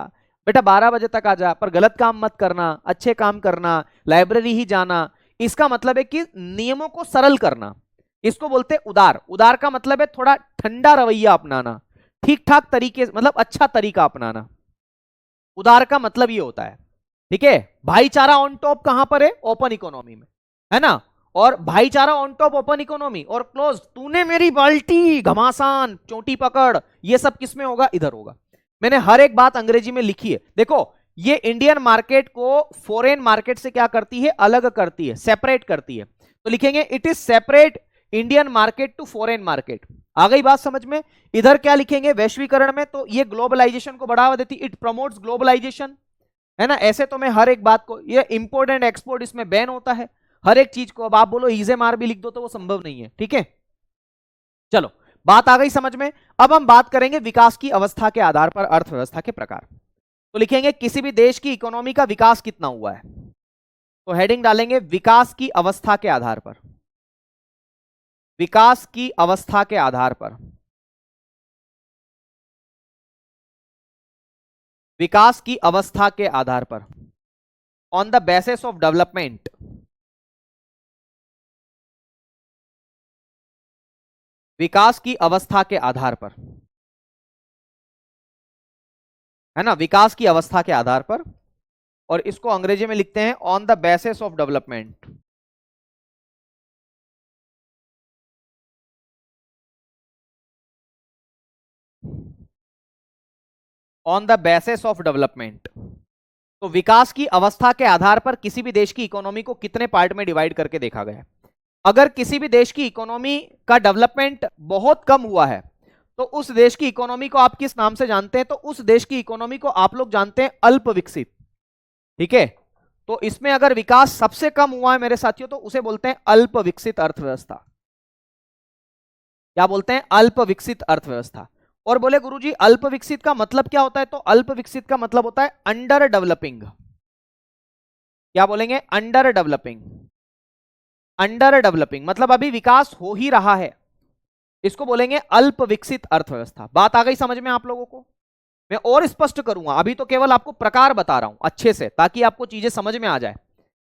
बेटा, 12 बजे तक आ जा, पर गलत काम मत करना, अच्छे काम करना, लाइब्रेरी ही जाना। इसका मतलब है कि नियमों को सरल करना, इसको बोलते हैं उदार। उदार का मतलब है थोड़ा ठंडा रवैया अपनाना, ठीक ठाक तरीके, मतलब अच्छा तरीका अपनाना। उदार का मतलब ये होता है। ठीक है, भाईचारा ऑन टॉप कहां पर है? ओपन इकोनॉमी में, है ना। और भाईचारा ऑन टॉप ओपन इकोनॉमी और क्लोज, तूने मेरी बाल्टी, घमासान, चोटी पकड़, ये सब किस में होगा? इधर होगा। मैंने हर एक बात अंग्रेजी में लिखी है। देखो, ये इंडियन मार्केट को फॉरेन मार्केट से क्या करती है? अलग करती है, सेपरेट करती है। तो लिखेंगे it is separate Indian market to foreign market. आ गई बात समझ में? इधर क्या लिखेंगे वैश्वीकरण में? तो ये ग्लोबलाइजेशन को बढ़ावा देती, इट प्रमोट्स ग्लोबलाइजेशन, है ना। ऐसे तो मैं हर एक बात को, ये इंपोर्ट एंड एक्सपोर्ट इसमें बैन होता है। हर एक चीज को अब आप बोलो EZMR भी लिख दो तो वो संभव नहीं है, ठीक है। चलो बात आ गई समझ में। अब हम बात करेंगे विकास की अवस्था के आधार पर अर्थव्यवस्था के प्रकार। तो लिखेंगे किसी भी देश की इकोनॉमी का विकास कितना हुआ है, तो हेडिंग डालेंगे विकास की अवस्था के आधार पर, विकास की अवस्था के आधार पर, विकास की अवस्था के आधार पर, on the basis of development, विकास की अवस्था के आधार पर, है ना, विकास की अवस्था के आधार पर, और इसको अंग्रेजी में लिखते हैं on the basis of development. On the basis of development. तो विकास की अवस्था के आधार पर किसी भी देश की इकोनॉमी को कितने पार्ट में डिवाइड करके देखा गया है। अगर किसी भी देश की इकोनॉमी का डेवलपमेंट बहुत कम हुआ है तो उस देश की इकोनॉमी को आप किस नाम से जानते हैं, तो उस देश की इकोनॉमी को आप लोग जानते हैं अल्प विकसित, ठीक है। तो इसमें अगर विकास सबसे कम हुआ है मेरे साथियों तो उसे बोलते हैं अल्प विकसित अर्थव्यवस्था। क्या बोलते हैं? अल्प विकसित अर्थव्यवस्था। और बोले गुरुजी अल्प विकसित का मतलब क्या होता है, तो अल्प विकसित का मतलब होता है अंडर डेवलपिंग। क्या बोलेंगे? Under developing. अंडर डेवलपिंग मतलब अभी विकास हो ही रहा है, इसको बोलेंगे अल्प विकसित अर्थव्यवस्था। बात आ गई समझ में आप लोगों को? मैं और स्पष्ट करूंगा, अभी तो केवल आपको प्रकार बता रहा हूं अच्छे से, ताकि आपको चीजें समझ में आ जाए,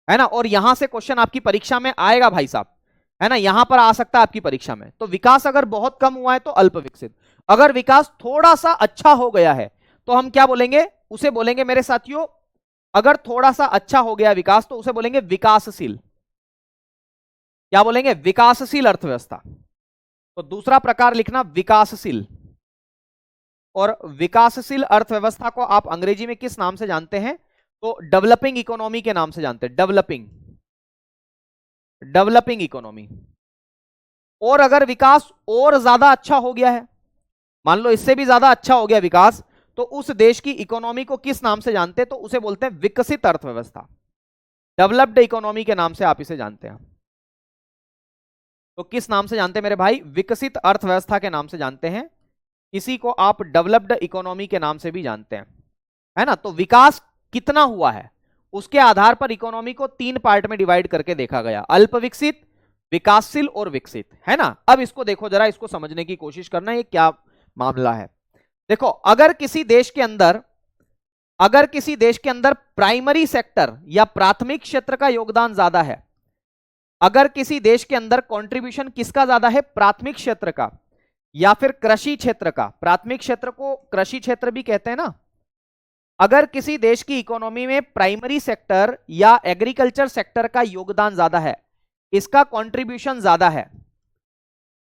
है ना। और यहां से क्वेश्चन आपकी परीक्षा में आएगा भाई साहब, है ना, यहां पर आ सकता है आपकी परीक्षा में। तो विकास अगर बहुत कम हुआ है तो अल्प विकसित, अगर विकास थोड़ा सा अच्छा हो गया है तो हम क्या बोलेंगे? उसे बोलेंगे मेरे साथियों, अगर थोड़ा सा अच्छा हो गया विकास तो उसे बोलेंगे विकासशील। क्या बोलेंगे? विकासशील अर्थव्यवस्था। तो दूसरा प्रकार लिखना विकासशील। और विकासशील अर्थव्यवस्था को आप अंग्रेजी में किस नाम से जानते हैं? तो डेवलपिंग इकोनॉमी के नाम से जानते हैं, डेवलपिंग, डेवलपिंग इकोनॉमी। और अगर विकास और ज्यादा अच्छा हो गया है, मान लो इससे भी ज्यादा अच्छा हो गया विकास, तो उस देश की इकोनॉमी को किस नाम से जानते हैं? तो उसे बोलते हैं विकसित अर्थव्यवस्था, डेवलप्ड इकोनॉमी के नाम से आप इसे जानते हैं। तो किस नाम से जानते हैं मेरे भाई? विकसित अर्थव्यवस्था के नाम से जानते हैं। इसी को आप डेवलप्ड इकोनॉमी के नाम से भी जानते हैं, है ना। तो विकास कितना हुआ है उसके आधार पर इकोनॉमी को 3 पार्ट में डिवाइड करके देखा गया, अल्प विकसित, विकासशील और विकसित, है ना। अब इसको देखो जरा, इसको समझने की कोशिश करना ये क्या मामला है। देखो अगर किसी देश के अंदर प्राइमरी सेक्टर या प्राथमिक क्षेत्र का योगदान ज्यादा है, अगर किसी देश के अंदर कंट्रीब्यूशन किसका ज्यादा है? प्राथमिक क्षेत्र का या फिर कृषि क्षेत्र का। प्राथमिक क्षेत्र को कृषि क्षेत्र भी कहते हैं ना। अगर किसी देश की इकोनॉमी में प्राइमरी सेक्टर या एग्रीकल्चर सेक्टर का योगदान ज्यादा है, इसका कंट्रीब्यूशन ज्यादा है,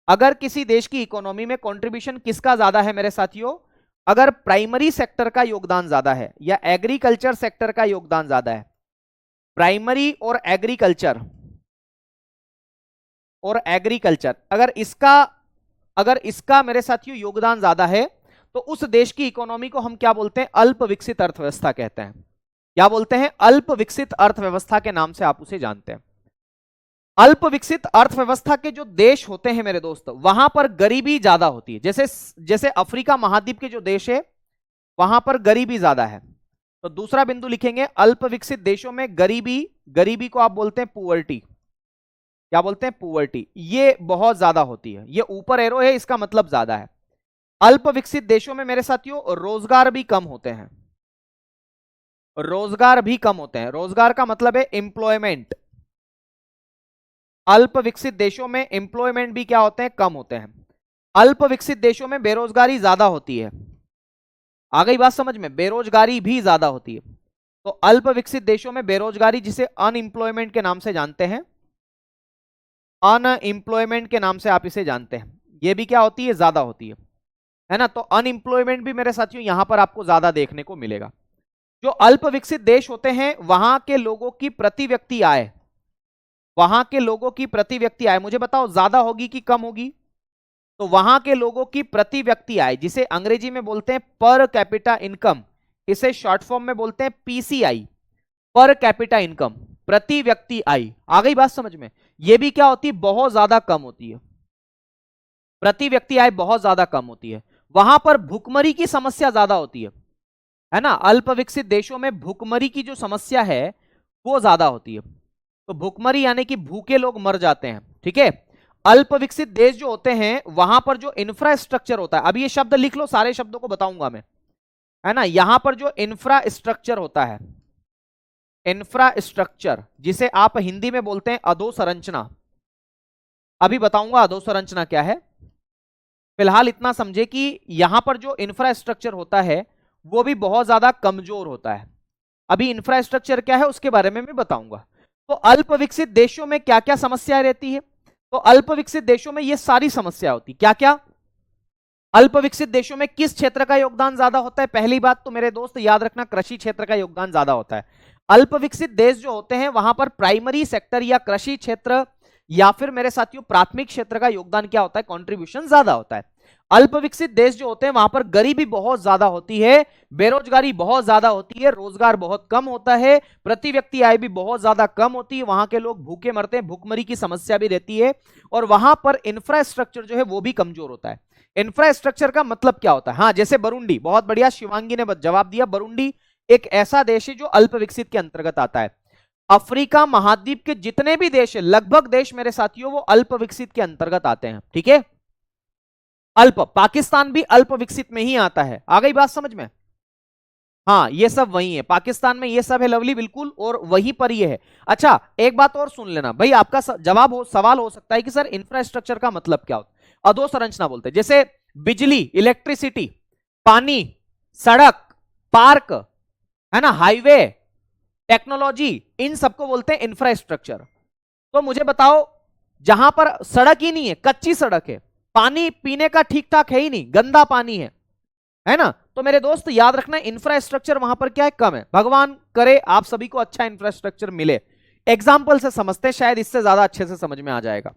अगर किसी देश की इकोनॉमी में कंट्रीब्यूशन किसका ज्यादा है मेरे साथियों? अगर प्राइमरी सेक्टर का योगदान ज्यादा है या एग्रीकल्चर सेक्टर का योगदान ज्यादा है, प्राइमरी और एग्रीकल्चर अगर इसका मेरे साथियों योगदान ज्यादा है तो उस देश की इकोनॉमी को हम क्या बोलते हैं? अल्प विकसित अर्थव्यवस्था कहते हैं। क्या बोलते हैं? अल्प विकसित अर्थव्यवस्था के नाम से आप उसे जानते हैं। अल्प विकसित अर्थव्यवस्था के जो देश होते हैं मेरे दोस्त, वहां पर गरीबी ज्यादा होती है। जैसे अफ्रीका महाद्वीप के जो देश है वहां पर गरीबी ज्यादा है। तो दूसरा बिंदु लिखेंगे, अल्प विकसित देशों में गरीबी को आप बोलते हैं पुअर्टी। क्या बोलते हैं? पुअर्टी। ये बहुत ज्यादा होती है, ये ऊपर एरो है, इसका मतलब ज्यादा है। अल्प विकसित देशों में मेरे साथियों रोजगार भी कम होते हैं, रोजगार भी कम होते हैं। रोजगार का मतलब है एम्प्लॉयमेंट। अल्प विकसित देशों में एम्प्लॉयमेंट भी क्या होते हैं? कम होते हैं। अल्प विकसित देशों में बेरोजगारी ज्यादा होती है। आ गई बात समझ में? बेरोजगारी भी ज्यादा होती है। तो अल्प विकसित देशों में बेरोजगारी, जिसे अनएम्प्लॉयमेंट के नाम से जानते हैं, अनएम्प्लॉयमेंट के नाम से आप इसे जानते हैं, ये भी क्या होती है? ज्यादा होती है ना। तो अनएम्प्लॉयमेंट भी मेरे साथियों यहां पर आपको ज्यादा देखने को मिलेगा। जो अल्प विकसित देश होते हैं वहां के लोगों की प्रति व्यक्ति आय, मुझे बताओ ज्यादा होगी कि कम होगी? तो वहां के लोगों की प्रति व्यक्ति आय, जिसे अंग्रेजी में बोलते हैं पर कैपिटा इनकम, इसे शॉर्ट फॉर्म में बोलते हैं पीसीआई, पर कैपिटा इनकम। प्रति व्यक्ति आय, आ गई बात समझ में, ये भी क्या होती है, बहुत ज्यादा कम होती है, प्रति व्यक्ति आय बहुत ज्यादा कम होती है। वहां पर भुखमरी की समस्या ज्यादा होती है ना, अल्प विकसित देशों में भुखमरी की जो समस्या है वो ज्यादा होती है। तो भुखमरी यानी कि भूखे लोग मर जाते हैं, ठीक है। अल्प विकसित देश जो होते हैं वहां पर जो इंफ्रास्ट्रक्चर होता है, अब ये शब्द लिख लो, सारे शब्दों को बताऊंगा मैं, है ना। यहां पर जो इंफ्रास्ट्रक्चर होता है, इंफ्रास्ट्रक्चर जिसे आप हिंदी में बोलते हैं अधोसंरचना, अभी बताऊंगा अधोसंरचना क्या है। फिलहाल इतना समझे कि यहां पर जो इंफ्रास्ट्रक्चर होता है वो भी बहुत ज्यादा कमजोर होता है। अभी इंफ्रास्ट्रक्चर क्या है उसके बारे में मैं बताऊंगा। तो अल्प विकसित देशों में क्या क्या समस्या रहती है, तो अल्प विकसित देशों में ये सारी समस्या होती, क्या क्या, अल्प विकसित देशों में किस क्षेत्र का योगदान ज्यादा होता है, पहली बात तो मेरे दोस्त याद रखना, कृषि क्षेत्र का योगदान ज्यादा होता है। अल्प विकसित देश जो होते हैं वहां पर प्राइमरी सेक्टर या कृषि क्षेत्र या फिर मेरे साथियों प्राथमिक क्षेत्र का योगदान क्या होता है, कंट्रीब्यूशन ज्यादा होता है। अल्प विकसित देश जो होते हैं वहां पर गरीबी बहुत ज्यादा होती है, बेरोजगारी बहुत ज्यादा होती है, रोजगार बहुत कम होता है, प्रति व्यक्ति आय भी बहुत ज्यादा कम होती है, वहां के लोग भूखे मरते हैं, भूखमरी की समस्या भी रहती है, और वहां पर इंफ्रास्ट्रक्चर जो है वो भी कमजोर होता है। इंफ्रास्ट्रक्चर का मतलब क्या होता है, हाँ जैसे बरूंडी, बहुत बढ़िया शिवांगी ने जवाब दिया, बरूंडी एक ऐसा देश है जो अल्प विकसित के अंतर्गत आता है। अफ्रीका महाद्वीप के जितने भी देश है, लगभग देश मेरे साथियों वो अल्प विकसित के अंतर्गत आते हैं, ठीक है। अल्प, पाकिस्तान भी अल्प विकसित में ही आता है, आ गई बात समझ में, हाँ ये सब वही है, पाकिस्तान में ये सब है लवली, बिल्कुल, और वहीं पर ये है। अच्छा एक बात और सुन लेना भाई, आपका जवाब सवाल हो सकता है कि सर इंफ्रास्ट्रक्चर का मतलब क्या होता है, अधोसंरचना बोलते हैं, जैसे बिजली, इलेक्ट्रिसिटी, पानी, सड़क, पार्क, है ना, हाईवे, टेक्नोलॉजी, इन सबको बोलते हैं इंफ्रास्ट्रक्चर। तो मुझे बताओ जहां पर सड़क ही नहीं है, कच्ची सड़क है, पानी पीने का ठीक ठाक है ही नहीं, गंदा पानी है ना, तो मेरे दोस्त याद रखना इंफ्रास्ट्रक्चर वहां पर क्या है, कम है। भगवान करे आप सभी को अच्छा इंफ्रास्ट्रक्चर मिले, एग्जाम्पल से समझते, शायद इससे ज्यादा अच्छे से समझ में आ जाएगा।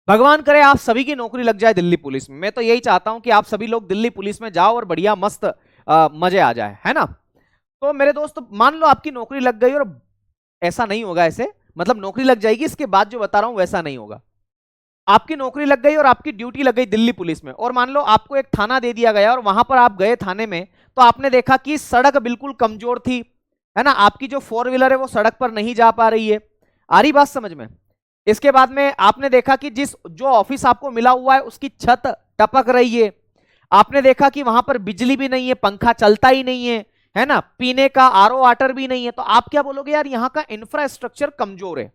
भगवान करे आप सभी की नौकरी लग जाए दिल्ली पुलिस में, मैं तो यही चाहता हूं कि आप सभी लोग दिल्ली पुलिस में जाओ और बढ़िया मस्त मजे आ जाए, है ना। तो मेरे दोस्त मान लो आपकी नौकरी लग गई, और ऐसा नहीं होगा ऐसे, मतलब नौकरी लग जाएगी, इसके बाद जो बता रहा हूं वैसा नहीं होगा। आपकी नौकरी लग गई और आपकी ड्यूटी लग गई दिल्ली पुलिस में, और मान लो आपको एक थाना दे दिया गया और वहां पर आप गए थाने में, तो आपने देखा कि सड़क बिल्कुल कमजोर थी, है ना, आपकी जो 4 व्हीलर है वो सड़क पर नहीं जा पा रही है, आ रही बात समझ में। इसके बाद में आपने देखा कि जो ऑफिस आपको मिला हुआ है उसकी छत टपक रही है, आपने देखा कि वहां पर बिजली भी नहीं है, पंखा चलता ही नहीं है ना, पीने का आरओ वाटर भी नहीं है, तो आप क्या बोलोगे, यार यहां का इंफ्रास्ट्रक्चर कमजोर है,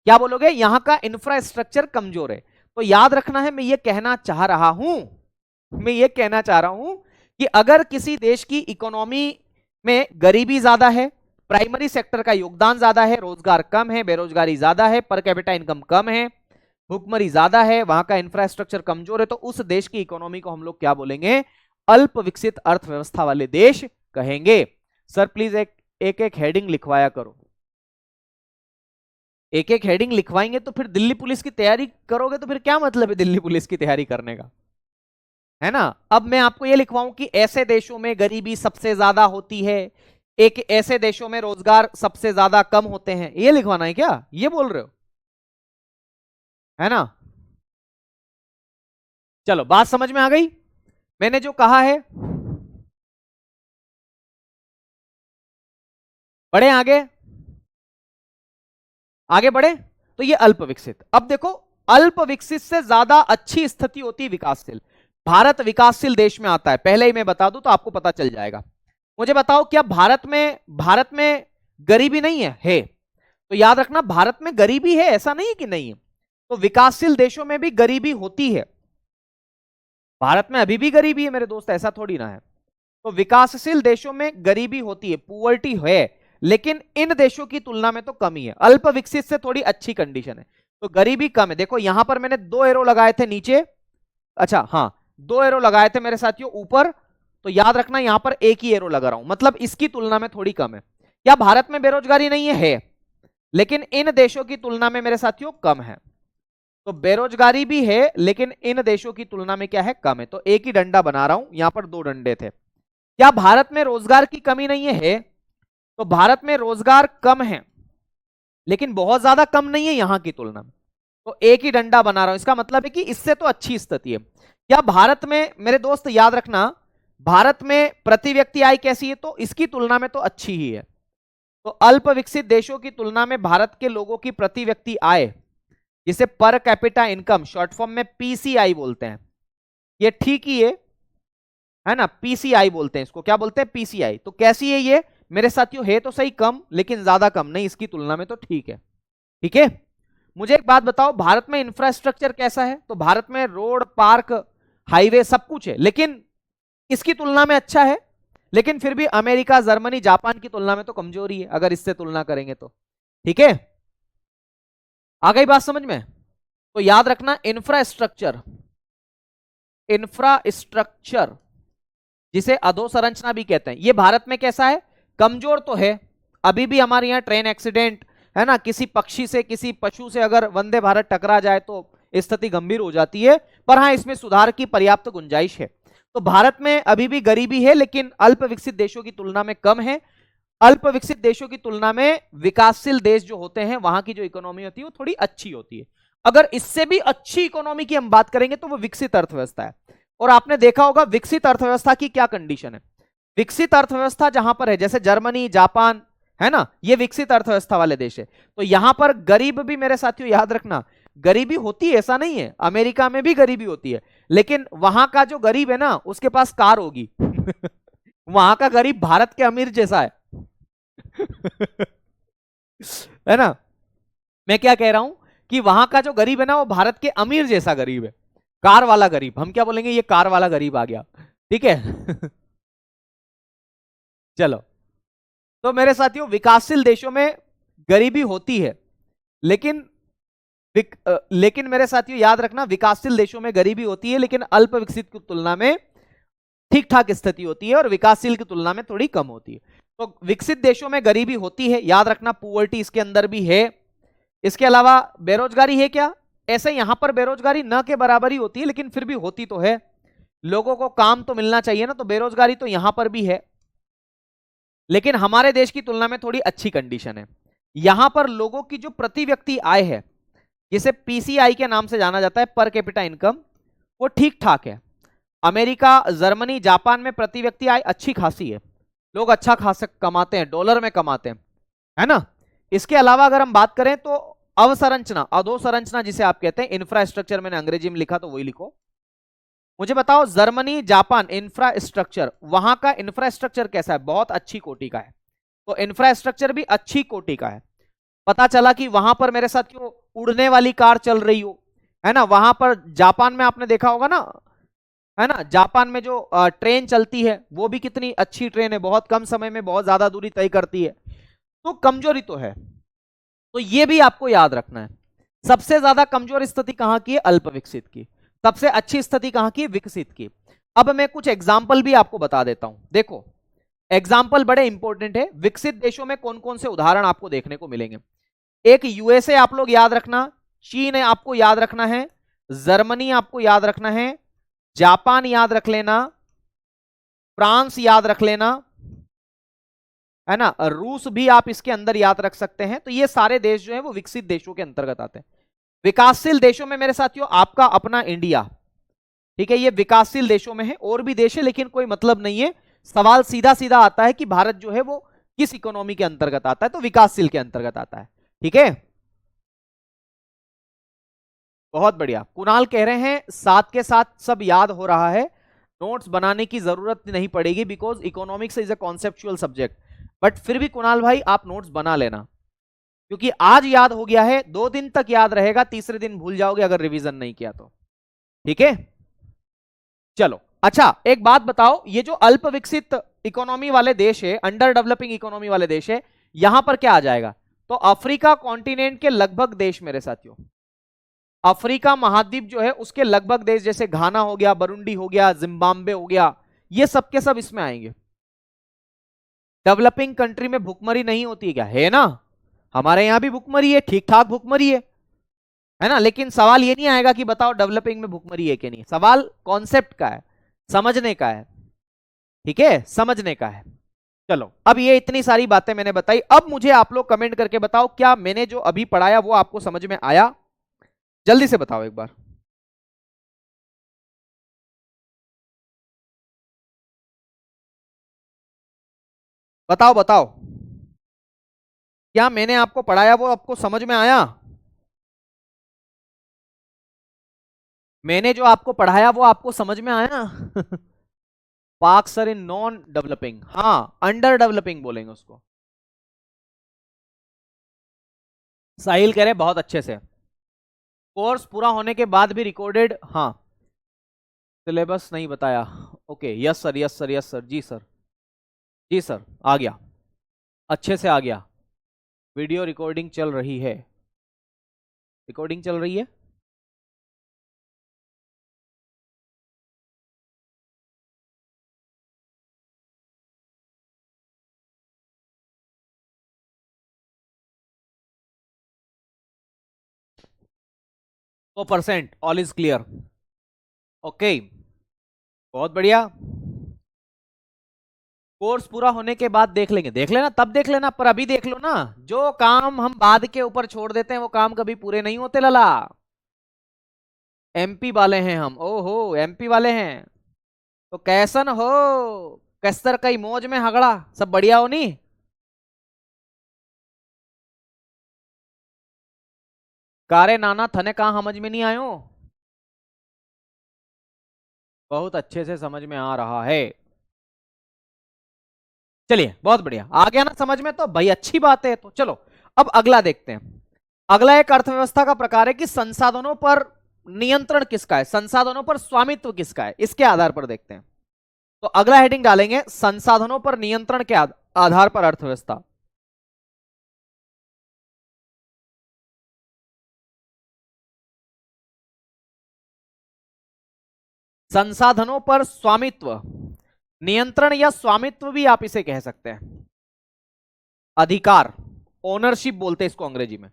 क्या बोलोगे, यहां का इंफ्रास्ट्रक्चर कमजोर है। तो याद रखना है, मैं ये कहना चाह रहा हूं कि अगर किसी देश की इकोनॉमी में गरीबी ज्यादा है, प्राइमरी सेक्टर का योगदान ज्यादा है, रोजगार कम है, बेरोजगारी ज्यादा है, पर कैपिटा इनकम कम है, भुखमरी ज्यादा है, वहां का इंफ्रास्ट्रक्चर कमजोर है, तो उस देश की इकोनॉमी को हम लोग क्या बोलेंगे, अल्प विकसित अर्थव्यवस्था वाले देश कहेंगे। सर प्लीज एक एक हेडिंग लिखवाया करो, एक एक हेडिंग लिखवाएंगे तो फिर दिल्ली पुलिस की तैयारी करोगे तो फिर क्या मतलब है दिल्ली पुलिस की तैयारी करने का, है ना। अब मैं आपको यह लिखवाऊं कि ऐसे देशों में गरीबी सबसे ज्यादा होती है, एक ऐसे देशों में रोजगार सबसे ज्यादा कम होते हैं, ये लिखवाना है क्या, ये बोल रहे हो, है ना। चलो बात समझ में आ गई, मैंने जो कहा है, बढ़े आगे, आगे बढ़े। तो ये अल्प विकसित, अब देखो अल्प विकसित से ज्यादा अच्छी स्थिति होती है विकासशील, भारत विकासशील देश में आता है, पहले ही मैं बता दूं तो आपको पता चल जाएगा। मुझे बताओ क्या भारत में गरीबी नहीं है, तो याद रखना भारत में गरीबी है, ऐसा नहीं है कि नहीं है, तो विकासशील देशों में भी गरीबी होती है, भारत में अभी भी गरीबी है मेरे दोस्त, ऐसा थोड़ी ना है। तो विकासशील देशों में गरीबी होती है, पुअर्टी है, लेकिन इन देशों की तुलना में तो कम ही है, अल्प विकसित से थोड़ी अच्छी कंडीशन है, तो गरीबी कम है। देखो यहां पर मैंने 2 एरो लगाए थे नीचे, अच्छा हाँ 2 एरो लगाए थे मेरे साथियों ऊपर, तो याद रखना यहां पर एक ही एरो लगा रहा हूं, मतलब इसकी तुलना में थोड़ी कम है। क्या भारत में बेरोजगारी नहीं है, लेकिन इन देशों की तुलना में मेरे साथियों कम है, तो बेरोजगारी भी है लेकिन इन देशों की तुलना में क्या है, कम है, तो एक ही डंडा बना रहा हूं, यहां पर 2 डंडे थे। क्या भारत में रोजगार की कमी नहीं है, तो भारत में रोजगार कम है, लेकिन बहुत ज्यादा कम नहीं है यहां की तुलना में। तो एक ही डंडा बना रहा हूं, इसका मतलब है कि इससे तो अच्छी स्थिति है। क्या भारत में, मेरे दोस्त याद रखना, भारत में प्रति व्यक्ति आय कैसी है? तो इसकी तुलना में तो अच्छी ही है। तो अल्प विकसित देशों की तुलना में भारत के लोगों की प्रति व्यक्ति आय, जिसे per capita income short form में पीसीआई बोलते हैं, ये ठीक ही है ना, पीसीआई बोलते हैं इसको। क्या बोलते हैं? पीसीआई। तो कैसी है ये मेरे साथियों? है तो सही कम, लेकिन ज्यादा कम नहीं, इसकी तुलना में तो ठीक है। ठीक है, मुझे एक बात बताओ, भारत में इंफ्रास्ट्रक्चर कैसा है? तो भारत में रोड, पार्क, हाईवे सब कुछ है, लेकिन इसकी तुलना में अच्छा है। लेकिन फिर भी अमेरिका, जर्मनी, जापान की तुलना में तो कमजोरी है अगर इससे तुलना करेंगे तो। ठीक है, आ गई बात समझ में? तो याद रखना, इंफ्रास्ट्रक्चर, इंफ्रास्ट्रक्चर जिसे अधोसंरचना भी कहते हैं, ये भारत में कैसा है? कमजोर तो है। अभी भी हमारे यहाँ ट्रेन एक्सीडेंट है ना, किसी पक्षी से, किसी पशु से अगर वंदे भारत टकरा जाए तो स्थिति गंभीर हो जाती है। पर हाँ, इसमें सुधार की पर्याप्त गुंजाइश है। तो भारत में अभी भी गरीबी है, लेकिन अल्प विकसित देशों की तुलना में कम है। अल्प विकसित देशों की तुलना में विकासशील देश जो होते हैं, वहां की जो इकोनॉमी होती है वो थोड़ी अच्छी होती है। अगर इससे भी अच्छी इकोनॉमी की हम बात करेंगे तो वो विकसित अर्थव्यवस्था है। और आपने देखा होगा विकसित अर्थव्यवस्था की क्या कंडीशन है। विकसित अर्थव्यवस्था जहां पर है, जैसे जर्मनी, जापान, है ना, ये विकसित अर्थव्यवस्था वाले देश है। तो यहां पर गरीब भी, मेरे साथियों याद रखना, गरीबी होती है, ऐसा नहीं है। अमेरिका में भी गरीबी होती है, लेकिन वहां का जो गरीब है ना, उसके पास कार होगी। वहां का गरीब भारत के अमीर जैसा है। है ना, मैं क्या कह रहा हूं कि वहां का जो गरीब है ना, वो भारत के अमीर जैसा गरीब है। कार वाला गरीब, हम क्या बोलेंगे, ये कार वाला गरीब आ गया। ठीक है। चलो, तो मेरे साथियों, विकासशील देशों में गरीबी होती है, लेकिन लेकिन मेरे साथियों याद रखना, विकासशील देशों में गरीबी होती है, लेकिन अल्प विकसित की तुलना में ठीक ठाक स्थिति होती है, और विकासशील की तुलना में थोड़ी कम होती है। तो विकसित देशों में गरीबी होती है, याद रखना, पुअर्टी इसके अंदर भी है। इसके अलावा बेरोजगारी है क्या? ऐसे यहां पर बेरोजगारी न के बराबर ही होती है, लेकिन फिर भी होती तो है। लोगों को काम तो मिलना चाहिए ना, तो बेरोजगारी तो यहां पर भी है, लेकिन हमारे देश की तुलना में थोड़ी अच्छी कंडीशन है। यहां पर लोगों की जो प्रति व्यक्ति आय है, जिसे पीसीआई के नाम से जाना जाता है, पर कैपिटा इनकम, वो ठीक ठाक है। अमेरिका, जर्मनी, जापान में प्रति व्यक्ति आय अच्छी खासी है, लोग अच्छा खासा कमाते हैं, डॉलर में कमाते हैं, है ना। इसके अलावा अगर हम बात करें तो अवसंरचना, अधोसंरचना जिसे आप कहते हैं, इंफ्रास्ट्रक्चर, मैंने अंग्रेजी में लिखा तो वही लिखो। मुझे बताओ, जर्मनी, जापान, इंफ्रास्ट्रक्चर, वहां का इंफ्रास्ट्रक्चर कैसा है? बहुत अच्छी कोटि का है। तो इंफ्रास्ट्रक्चर भी अच्छी कोटि का है। पता चला कि वहां पर मेरे साथ क्यों उड़ने वाली कार चल रही हो, है ना। वहां पर जापान में आपने देखा होगा ना, है ना, जापान में जो ट्रेन चलती है वो भी कितनी अच्छी ट्रेन है, बहुत कम समय में बहुत ज्यादा दूरी तय करती है। तो कमजोरी तो है, तो ये भी आपको याद रखना है। सबसे ज्यादा कमजोर स्थिति कहां की है? अल्प विकसित की। सबसे अच्छी स्थिति कहां की? विकसित की। अब मैं कुछ एग्जाम्पल भी आपको बता देता हूं। देखो, एग्जाम्पल बड़े इंपॉर्टेंट है। विकसित देशों में कौन कौन से उदाहरण आपको देखने को मिलेंगे? एक यूएसए आप लोग याद रखना, चीन आपको याद रखना है, जर्मनी आपको याद रखना है, जापान याद रख लेना, फ्रांस याद रख लेना, है ना, रूस भी आप इसके अंदर याद रख सकते हैं। तो ये सारे देश जो है वो विकसित देशों के अंतर्गत आते हैं। विकासशील देशों में मेरे साथियों आपका अपना इंडिया, ठीक है, ये विकासशील देशों में है। और भी देश है, लेकिन कोई मतलब नहीं है। सवाल सीधा सीधा आता है कि भारत जो है वो किस इकोनॉमी के अंतर्गत आता है? तो विकासशील के अंतर्गत आता है। ठीक है, बहुत बढ़िया। कुणाल कह रहे हैं साथ के साथ सब याद हो रहा है, नोट्स बनाने की जरूरत नहीं पड़ेगी, because economics is a conceptual subject. But फिर भी कुणाल भाई आप नोट्स बना लेना, क्योंकि आज याद हो गया है, 2 दिन तक याद रहेगा, तीसरे दिन भूल जाओगे अगर रिवीजन नहीं किया तो। ठीक है, चलो। अच्छा, एक बात बताओ, ये जो अल्प विकसित इकोनॉमी वाले देश है, अंडर डेवलपिंग इकोनॉमी वाले देश है, यहां पर क्या आ जाएगा? तो अफ्रीका कॉन्टिनेंट के लगभग देश मेरे साथियों, अफ्रीका महाद्वीप जो है उसके लगभग देश, जैसे घाना हो गया, बरुंडी हो गया, जिम्बाब्वे हो गया, ये सब के सब इसमें आएंगे। डेवलपिंग कंट्री में भुखमरी नहीं होती है क्या? है ना, हमारे यहां भी भुखमरी है, ठीक ठाक भुखमरी है ना। लेकिन सवाल ये नहीं आएगा कि बताओ डेवलपिंग में भुखमरी है कि नहीं। सवाल कॉन्सेप्ट का है, समझने का है। ठीक है, समझने का है। चलो, अब ये इतनी सारी बातें मैंने बताई, अब मुझे आप लोग कमेंट करके बताओ क्या मैंने जो अभी पढ़ाया वो आपको समझ में आया? जल्दी से बताओ एक बार। बताओ बताओ, क्या मैंने आपको पढ़ाया वो आपको समझ में आया? मैंने जो आपको पढ़ाया वो आपको समझ में आया? Parks are in non developing, हाँ अंडर डेवलपिंग बोलेंगे उसको। साहिल कह रहे बहुत अच्छे से। कोर्स पूरा होने के बाद भी रिकॉर्डेड, हाँ। सिलेबस नहीं बताया, okay, yes sir, yes sir, yes sir, जी सर, जी सर, आ गया, अच्छे से आ गया। वीडियो रिकॉर्डिंग चल रही है, रिकॉर्डिंग चल रही है। तो percent all is clear, okay, बहुत बढ़िया। कोर्स पूरा होने के बाद देख लेंगे, देख लेना तब देख लेना, पर अभी देख लो ना। जो काम हम बाद के ऊपर छोड़ देते हैं वो काम कभी पूरे नहीं होते लला। एमपी वाले हैं हम, ओहो एमपी वाले हैं। तो कैसन हो, कैसर कई मौज में हगड़ा, सब बढ़िया हो नी? कारे नाना थने कहा समझ में नहीं आयो? बहुत अच्छे से समझ में आ रहा है। चलिए बहुत बढ़िया, आ गया ना समझ में, तो भाई अच्छी बात है। तो चलो अब अगला देखते हैं। अगला एक अर्थव्यवस्था का प्रकार है कि संसाधनों पर नियंत्रण किसका है, संसाधनों पर स्वामित्व किसका है, इसके आधार पर देखते हैं। तो अगला हेडिंग डालेंगे संसाधनों पर नियंत्रण के आधार पर अर्थव्यवस्था। संसाधनों पर स्वामित्व, नियंत्रण या स्वामित्व भी आप इसे कह सकते हैं, अधिकार, ओनरशिप बोलते हैं इसको अंग्रेजी में।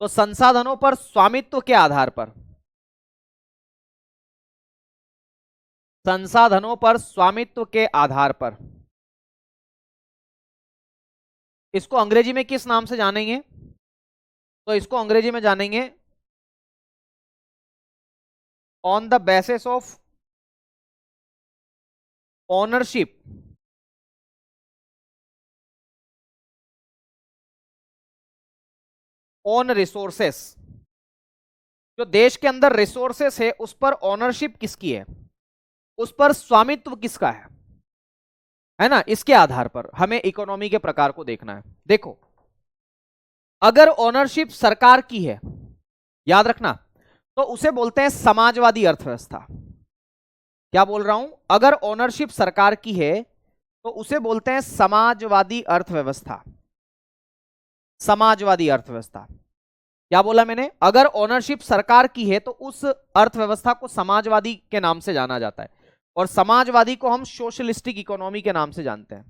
तो संसाधनों पर स्वामित्व के आधार पर, संसाधनों पर स्वामित्व के आधार पर, इसको अंग्रेजी में किस नाम से जानेंगे? तो इसको अंग्रेजी में जानेंगे on the basis of ownership on resources. जो देश के अंदर रिसोर्सेस है उस पर ओनरशिप किसकी है, उस पर स्वामित्व किसका है ना, इसके आधार पर हमें इकोनॉमी के प्रकार को देखना है। देखो, अगर ओनरशिप सरकार की है, याद रखना, तो उसे बोलते हैं समाजवादी अर्थव्यवस्था। क्या बोल रहा हूं, अगर ओनरशिप सरकार की है तो उसे बोलते हैं समाजवादी अर्थव्यवस्था। समाजवादी अर्थव्यवस्था, क्या बोला मैंने, अगर ओनरशिप सरकार की है तो उस अर्थव्यवस्था को समाजवादी के नाम से जाना जाता है, और समाजवादी को हम सोशलिस्टिक इकोनॉमी के नाम से जानते हैं।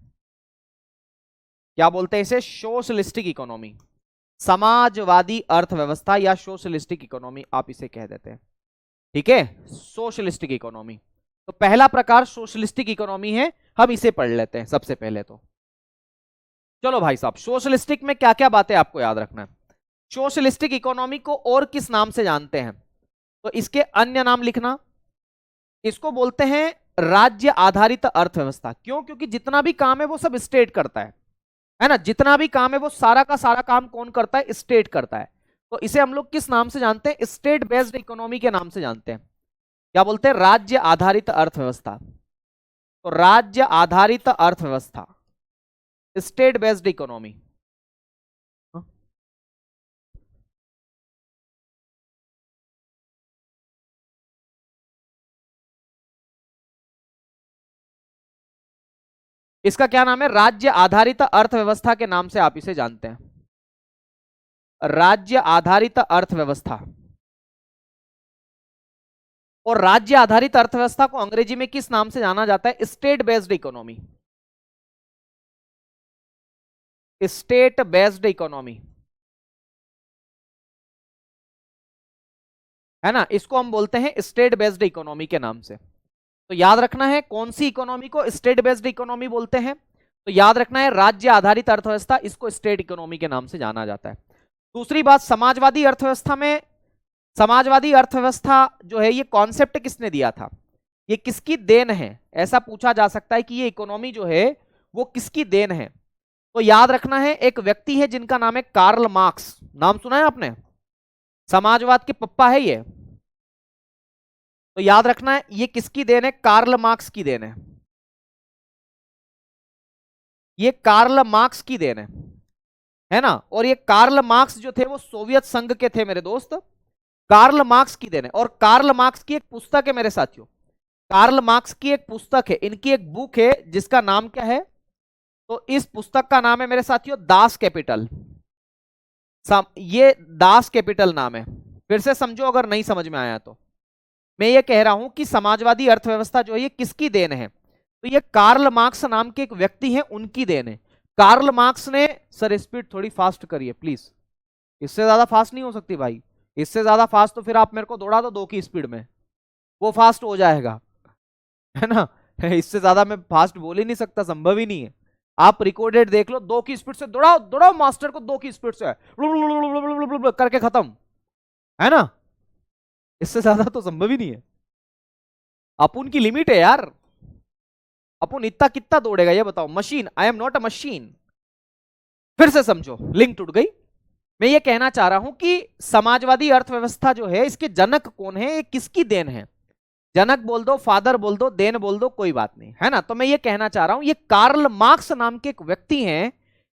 क्या बोलते हैं इसे, सोशलिस्टिक इकोनॉमी, समाजवादी अर्थव्यवस्था या सोशलिस्टिक इकोनॉमी आप इसे कह देते हैं। ठीक है, सोशलिस्टिक इकोनॉमी। तो पहला प्रकार सोशलिस्टिक इकोनॉमी है, हम इसे पढ़ लेते हैं सबसे पहले। तो चलो भाई साहब, सोशलिस्टिक में क्या क्या बातें आपको याद रखना है। सोशलिस्टिक इकोनॉमी को और किस नाम से जानते हैं, तो इसके अन्य नाम लिखना। इसको बोलते हैं राज्य आधारित अर्थव्यवस्था। क्यों, क्योंकि जितना भी काम है वो सब स्टेट करता है ना, जितना भी काम है वो सारा का सारा काम कौन करता है, स्टेट करता है। तो इसे हम लोग किस नाम से जानते हैं, स्टेट बेस्ड इकोनॉमी के नाम से जानते हैं। क्या बोलते हैं, राज्य आधारित अर्थव्यवस्था। तो राज्य आधारित अर्थव्यवस्था, स्टेट बेस्ड इकोनॉमी। इसका क्या नाम है, राज्य आधारित अर्थव्यवस्था के नाम से आप इसे जानते हैं, राज्य आधारित अर्थव्यवस्था। और राज्य आधारित अर्थव्यवस्था को अंग्रेजी में किस नाम से जाना जाता है, state based economy, state based economy, है ना, इसको हम बोलते हैं स्टेट बेस्ड इकोनॉमी के नाम से। तो याद रखना है कौन सी इकोनॉमी को स्टेट बेस्ड इकोनॉमी बोलते हैं, तो याद रखना है राज्य आधारित अर्थव्यवस्था, इसको स्टेट इकोनॉमी के नाम से जाना जाता है। दूसरी बात, समाजवादी अर्थव्यवस्था में, समाजवादी अर्थव्यवस्था जो है ये कॉन्सेप्ट किसने दिया था, ये किसकी देन है, ऐसा पूछा जा सकता है कि ये इकोनॉमी जो है वो किसकी देन है। तो याद रखना है एक व्यक्ति है जिनका नाम है कार्ल मार्क्स। नाम सुना है आपने, समाजवाद के पप्पा है ये। तो याद रखना है ये किसकी देन है, कार्ल मार्क्स की देन है, ये कार्ल मार्क्स की देन है ना। और ये कार्ल मार्क्स जो थे वो सोवियत संघ के थे मेरे दोस्त, कार्ल मार्क्स की देन है। और कार्ल मार्क्स की एक पुस्तक है मेरे साथियों, कार्ल मार्क्स की एक पुस्तक है, इनकी एक बुक है जिसका नाम क्या है, तो इस पुस्तक का नाम है मेरे साथियों दास कैपिटल। ये दास कैपिटल नाम है। फिर से समझो अगर नहीं समझ में आया तो, मैं ये कह रहा हूं कि समाजवादी अर्थव्यवस्था जो है ये किसकी देन है, तो ये कार्ल मार्क्स नाम के एक व्यक्ति हैं उनकी देन है। कार्ल मार्क्स ने, सर स्पीड थोड़ी फास्ट करिए प्लीज, इससे ज्यादा फास्ट नहीं हो सकती भाई, इससे ज्यादा फास्ट तो फिर आप मेरे को दौड़ा दो 2 की स्पीड में, वो फास्ट हो जाएगा, है ना। इससे ज्यादा मैं फास्ट बोल ही नहीं सकता, संभव ही नहीं है। आप रिकॉर्डेड देख लो, 2 की स्पीड से दौड़ाओ, दौड़ाओ मास्टर को 2 की स्पीड से करके खत्म, है ना। इससे ज्यादा तो संभव ही नहीं है, अपुन की लिमिट है यार, अपुन इतना कितना दौड़ेगा ये बताओ। Machine, I am not a machine. फिर से समझो, लिंक टूट गई। मैं ये कहना चाह रहा हूं कि समाजवादी अर्थव्यवस्था जो है इसके जनक कौन है, ये किसकी देन है, जनक बोल दो, फादर बोल दो, देन बोल दो, कोई बात नहीं, है ना। तो मैं ये कहना चाह रहा हूं ये कार्ल मार्क्स नाम के एक व्यक्ति हैं,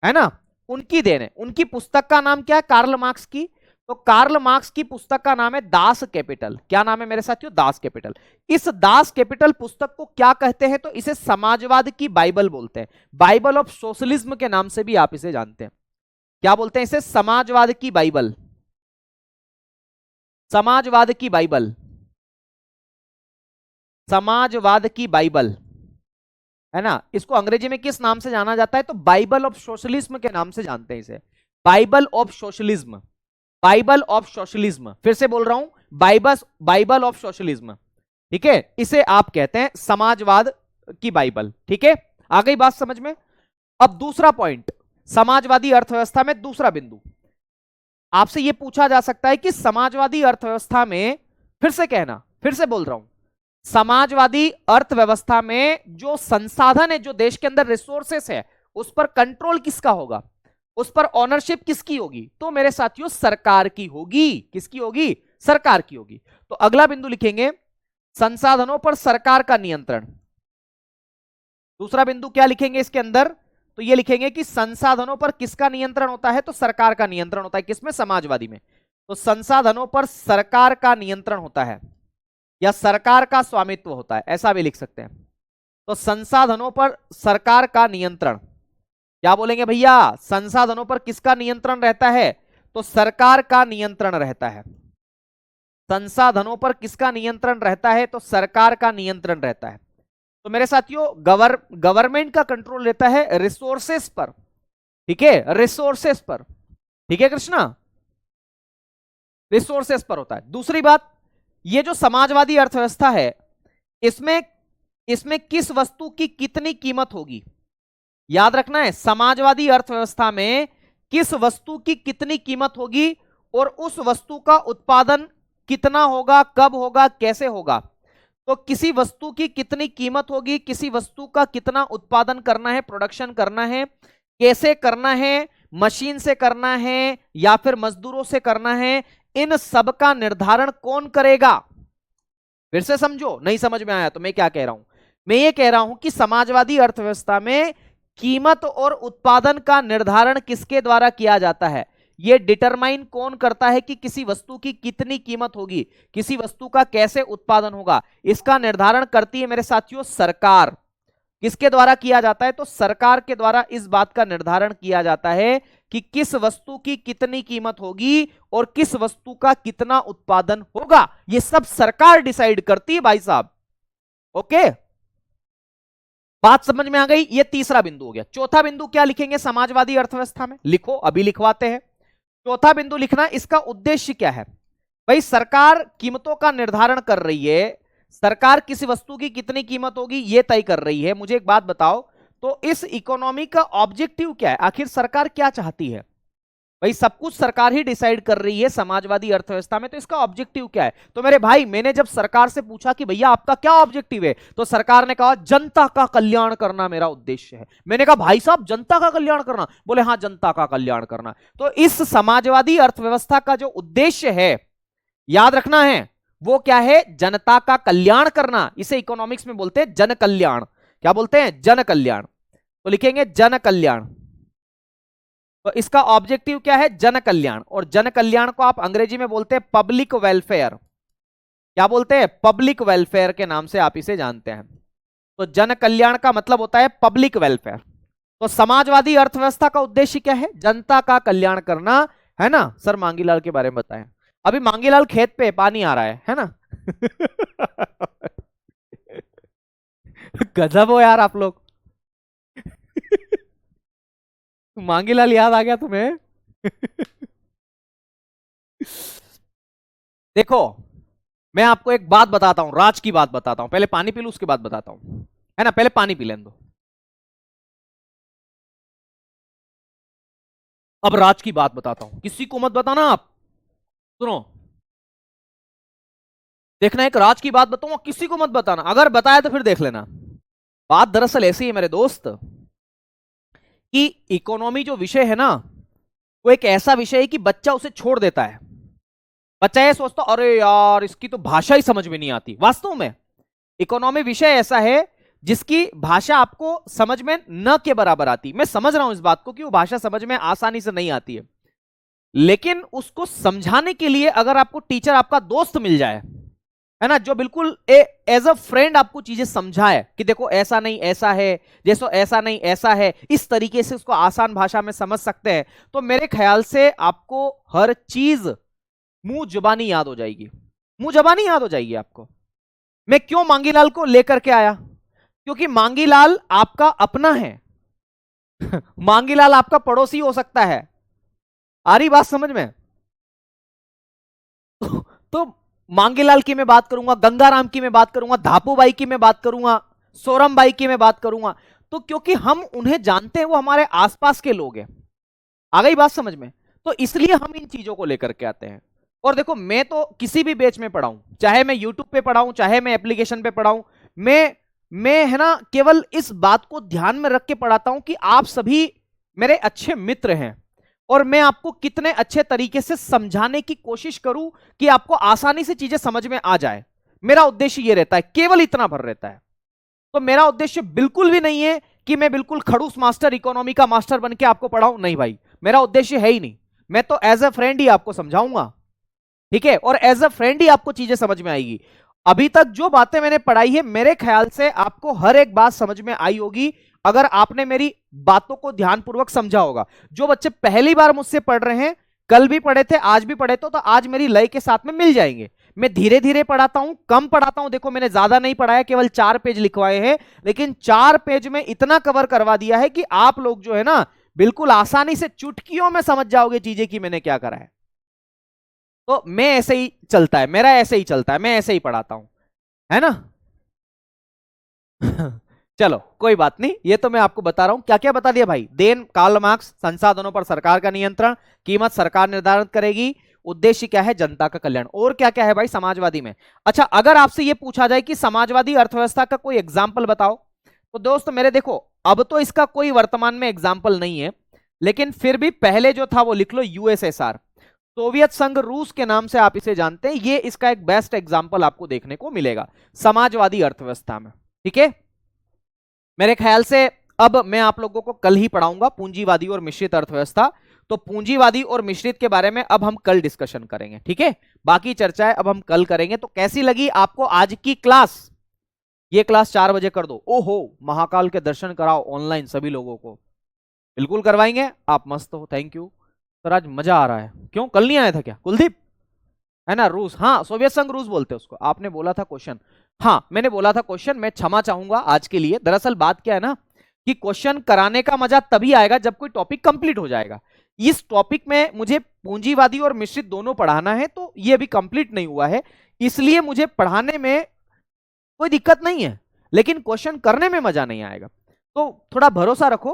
है ना, उनकी देन है। उनकी पुस्तक का नाम क्या है, कार्ल मार्क्स की, तो कार्ल मार्क्स की पुस्तक का नाम है दास कैपिटल। क्या नाम है मेरे साथियों, दास कैपिटल। इस दास कैपिटल पुस्तक को क्या कहते हैं, तो इसे समाजवाद की बाइबल बोलते हैं, बाइबल ऑफ सोशलिज्म के नाम से भी आप इसे जानते हैं। क्या बोलते हैं इसे, समाजवाद की बाइबल, समाजवाद की बाइबल, समाजवाद की बाइबल, है ना। इसको अंग्रेजी में किस नाम से जाना जाता है, तो बाइबल ऑफ सोशलिज्म के नाम से जानते हैं इसे, Bible of socialism, Bible of socialism. फिर से बोल रहा हूं, बाइबल ऑफ सोशलिज्म, ठीक है, इसे आप कहते हैं समाजवाद की बाइबल, ठीक है। आ गई बात समझ में। अब दूसरा पॉइंट, समाजवादी अर्थव्यवस्था में दूसरा बिंदु, आपसे यह पूछा जा सकता है कि समाजवादी अर्थव्यवस्था में, फिर से कहना, फिर से बोल रहा हूं, समाजवादी अर्थव्यवस्था में जो संसाधन है, जो देश के अंदर रिसोर्सेस है, उस पर कंट्रोल किसका होगा, उस पर ऑनरशिप किसकी होगी, तो मेरे साथियों सरकार की होगी। किसकी होगी, सरकार की होगी। तो अगला बिंदु लिखेंगे संसाधनों पर सरकार का नियंत्रण। दूसरा बिंदु क्या लिखेंगे इसके अंदर, तो ये लिखेंगे कि संसाधनों पर किसका नियंत्रण होता है, तो सरकार का नियंत्रण होता है। किसमें, समाजवादी में। तो संसाधनों पर सरकार का नियंत्रण होता है या सरकार का स्वामित्व होता है, ऐसा भी लिख सकते हैं। तो संसाधनों पर सरकार का नियंत्रण, क्या बोलेंगे भैया, संसाधनों पर किसका नियंत्रण रहता है, तो सरकार का नियंत्रण रहता है। संसाधनों पर किसका नियंत्रण रहता है, तो सरकार का नियंत्रण रहता है। तो मेरे साथियों गवर्नमेंट का कंट्रोल रहता है रिसोर्सेस पर, ठीक है, रिसोर्सेस पर, ठीक है कृष्णा, रिसोर्सेस पर होता है। दूसरी बात, ये जो समाजवादी अर्थव्यवस्था है, इसमें किस वस्तु की कितनी कीमत होगी, याद रखना है, समाजवादी अर्थव्यवस्था में किस वस्तु की कितनी कीमत होगी और उस वस्तु का उत्पादन कितना होगा, कब होगा, कैसे होगा। तो किसी वस्तु की कितनी कीमत होगी, किसी वस्तु का कितना उत्पादन करना है, प्रोडक्शन करना है, कैसे करना है, मशीन से करना है या फिर मजदूरों से करना है, इन सब का निर्धारण कौन करेगा। फिर से समझो, नहीं समझ में आया तो मैं क्या कह रहा हूं, मैं ये कह रहा हूं कि समाजवादी अर्थव्यवस्था में कीमत और उत्पादन का निर्धारण किसके द्वारा किया जाता है, यह डिटरमाइन कौन करता है कि किसी वस्तु की कितनी कीमत होगी, किसी वस्तु का कैसे उत्पादन होगा, इसका निर्धारण करती है मेरे साथियों सरकार। किसके द्वारा किया जाता है, तो सरकार के द्वारा इस बात का निर्धारण किया जाता है कि किस वस्तु की कितनी कीमत होगी और किस वस्तु का कितना उत्पादन होगा, यह सब सरकार डिसाइड करती है भाई साहब। ओके, बात समझ में आ गई। यह तीसरा बिंदु हो गया। चौथा बिंदु क्या लिखेंगे समाजवादी अर्थव्यवस्था में, लिखो, अभी लिखवाते हैं। चौथा बिंदु लिखना, इसका उद्देश्य क्या है। भाई सरकार कीमतों का निर्धारण कर रही है, सरकार किसी वस्तु की कितनी कीमत होगी यह तय कर रही है। मुझे एक बात बताओ, तो इस इकोनॉमी का ऑब्जेक्टिव क्या है, आखिर सरकार क्या चाहती है? भाई सब कुछ सरकार ही डिसाइड कर रही है समाजवादी अर्थव्यवस्था में, तो इसका ऑब्जेक्टिव क्या है? तो मेरे भाई मैंने जब सरकार से पूछा कि भैया आपका क्या ऑब्जेक्टिव है, तो सरकार ने कहा जनता का कल्याण करना मेरा उद्देश्य है। मैंने कहा भाई साहब जनता का कल्याण करना? बोले हाँ जनता का कल्याण करना। तो इस समाजवादी अर्थव्यवस्था का जो उद्देश्य है, याद रखना है, वो क्या है? जनता का कल्याण करना। इसे इकोनॉमिक्स में बोलते हैं जन कल्याण। क्या बोलते हैं? जन कल्याण। तो लिखेंगे जन कल्याण। तो इसका ऑब्जेक्टिव क्या है? जन कल्याण। और जन कल्याण को आप अंग्रेजी में बोलते हैं पब्लिक वेलफेयर। क्या बोलते हैं? पब्लिक वेलफेयर के नाम से आप इसे जानते हैं। तो जन कल्याण का मतलब होता है पब्लिक वेलफेयर। तो समाजवादी अर्थव्यवस्था का उद्देश्य क्या है? जनता का कल्याण करना, है ना? सर मांगीलाल के बारे में बताएं। अभी मांगीलाल खेत पे पानी आ रहा है ना? गजब हो यार आप लोग। मांगीलाल याद आ गया तुम्हें? देखो मैं आपको एक बात बताता हूं, राज की बात बताता हूं। पहले पानी पी लूं उसके बाद बताता हूं, है ना? पहले पानी पी लेने दो। अब राज की बात बताता हूं, किसी को मत बताना आप। सुनो, देखना एक राज की बात बताऊंगा, किसी को मत बताना, अगर बताया तो फिर देख लेना। बात दरअसल ऐसी है मेरे दोस्त कि इकोनॉमी जो विषय है ना, वो एक ऐसा विषय है कि बच्चा उसे छोड़ देता है। बच्चा ये सोचता अरे यार इसकी तो भाषा ही समझ में नहीं आती। वास्तव में इकोनॉमी विषय ऐसा है जिसकी भाषा आपको समझ में न के बराबर आती। मैं समझ रहा हूं इस बात को कि वो भाषा समझ में आसानी से नहीं आती है, लेकिन उसको समझाने के लिए अगर आपको टीचर आपका दोस्त मिल जाए, है ना, जो बिल्कुल एज अ फ्रेंड आपको चीजें समझाए कि देखो ऐसा नहीं ऐसा है, जैसो ऐसा नहीं ऐसा है, इस तरीके से उसको आसान भाषा में समझ सकते हैं, तो मेरे ख्याल से आपको हर चीज मुंह जुबानी याद हो जाएगी। मुंह जुबानी याद हो जाएगी आपको। मैं क्यों मांगीलाल को लेकर के आया? क्योंकि मांगीलाल आपका अपना है। मांगीलाल आपका पड़ोसी हो सकता है। आ रही बात समझ में? तो मांगीलाल की मैं बात करूंगा, गंगाराम की मैं बात करूंगा, धापूबाई की मैं बात करूंगा, सोरमबाई की मैं बात करूंगा, तो क्योंकि हम उन्हें जानते हैं, वो हमारे आसपास के लोग हैं। आ गई बात समझ में? तो इसलिए हम इन चीजों को लेकर के आते हैं। और देखो मैं तो किसी भी बैच में पढ़ाऊं, चाहे मैं यूट्यूब पे पढ़ाऊं, चाहे मैं एप्लीकेशन पे पढ़ाऊं, मैं है ना केवल इस बात को ध्यान में रख के पढ़ाता हूं कि आप सभी मेरे अच्छे मित्र हैं, और मैं आपको कितने अच्छे तरीके से समझाने की कोशिश करूं कि आपको आसानी से चीजें समझ में आ जाए। मेरा उद्देश्य यह रहता है, केवल इतना भर रहता है। तो मेरा उद्देश्य बिल्कुल भी नहीं है कि मैं बिल्कुल खड़ूस मास्टर, इकोनॉमी का मास्टर बन के आपको पढ़ाऊं। नहीं भाई, मेरा उद्देश्य है ही नहीं। मैं तो एज अ फ्रेंड ही आपको समझाऊंगा, ठीक है? और एज अ फ्रेंड ही आपको चीजें समझ में आएगी। अभी तक जो बातें मैंने पढ़ाई है, मेरे ख्याल से आपको हर एक बात समझ में आई होगी अगर आपने मेरी बातों को ध्यानपूर्वक समझा होगा। जो बच्चे पहली बार मुझसे पढ़ रहे हैं, कल भी पढ़े थे, आज भी पढ़े तो आज मेरी लय के साथ में मिल जाएंगे। मैं धीरे धीरे पढ़ाता हूं, कम पढ़ाता हूं। देखो मैंने ज्यादा नहीं पढ़ाया, केवल 4 पेज लिखवाए हैं, लेकिन 4 पेज में इतना कवर करवा दिया है कि आप लोग जो है ना बिल्कुल आसानी से चुटकियों में समझ जाओगे चीजें कि मैंने क्या करा है। तो मैं ऐसे ही चलता है, मेरा ऐसे ही चलता है, मैं ऐसे ही पढ़ाता हूं, है ना? चलो कोई बात नहीं, ये तो मैं आपको बता रहा हूं। क्या क्या बता दिया भाई? देन कार्ल मार्क्स, संसाधनों पर सरकार का नियंत्रण, कीमत सरकार निर्धारित करेगी, उद्देश्य क्या है? जनता का कल्याण। और क्या क्या है भाई समाजवादी में? अच्छा, अगर आपसे ये पूछा जाए कि समाजवादी अर्थव्यवस्था का कोई एग्जाम्पल बताओ, तो दोस्त मेरे देखो अब तो इसका कोई वर्तमान में एग्जाम्पल नहीं है, लेकिन फिर भी पहले जो था वो लिख लो, यूएसएसआर, सोवियत संघ रूस के नाम से आप इसे जानते हैं। ये इसका एक बेस्ट एग्जाम्पल आपको देखने को मिलेगा समाजवादी अर्थव्यवस्था में, ठीक है? मेरे ख्याल से अब मैं आप लोगों को कल ही पढ़ाऊंगा पूंजीवादी और मिश्रित अर्थव्यवस्था। तो पूंजीवादी और मिश्रित के बारे में अब हम कल डिस्कशन करेंगे, ठीक है? बाकी चर्चाएं अब हम कल करेंगे। तो कैसी लगी आपको आज की क्लास? ये क्लास 4 बजे कर दो। ओहो, महाकाल के दर्शन कराओ ऑनलाइन सभी लोगों को। बिल्कुल करवाएंगे, आप मस्त हो, थैंक यू सर, आज मजा आ रहा है। क्यों, कल नहीं आया था क्या कुलदीप? है ना, रूस, हाँ सोवियत संघ रूस बोलते हैं उसको। आपने बोला था क्वेश्चन, हाँ मैंने बोला था क्वेश्चन, मैं क्षमा चाहूंगा आज के लिए। दरअसल बात क्या है ना कि क्वेश्चन कराने का मजा तभी आएगा जब कोई टॉपिक कंप्लीट हो जाएगा। इस टॉपिक में मुझे पूंजीवादी और मिश्रित दोनों पढ़ाना है, तो ये अभी कंप्लीट नहीं हुआ है, इसलिए मुझे पढ़ाने में कोई दिक्कत नहीं है, लेकिन क्वेश्चन करने में मजा नहीं आएगा। तो थोड़ा भरोसा रखो,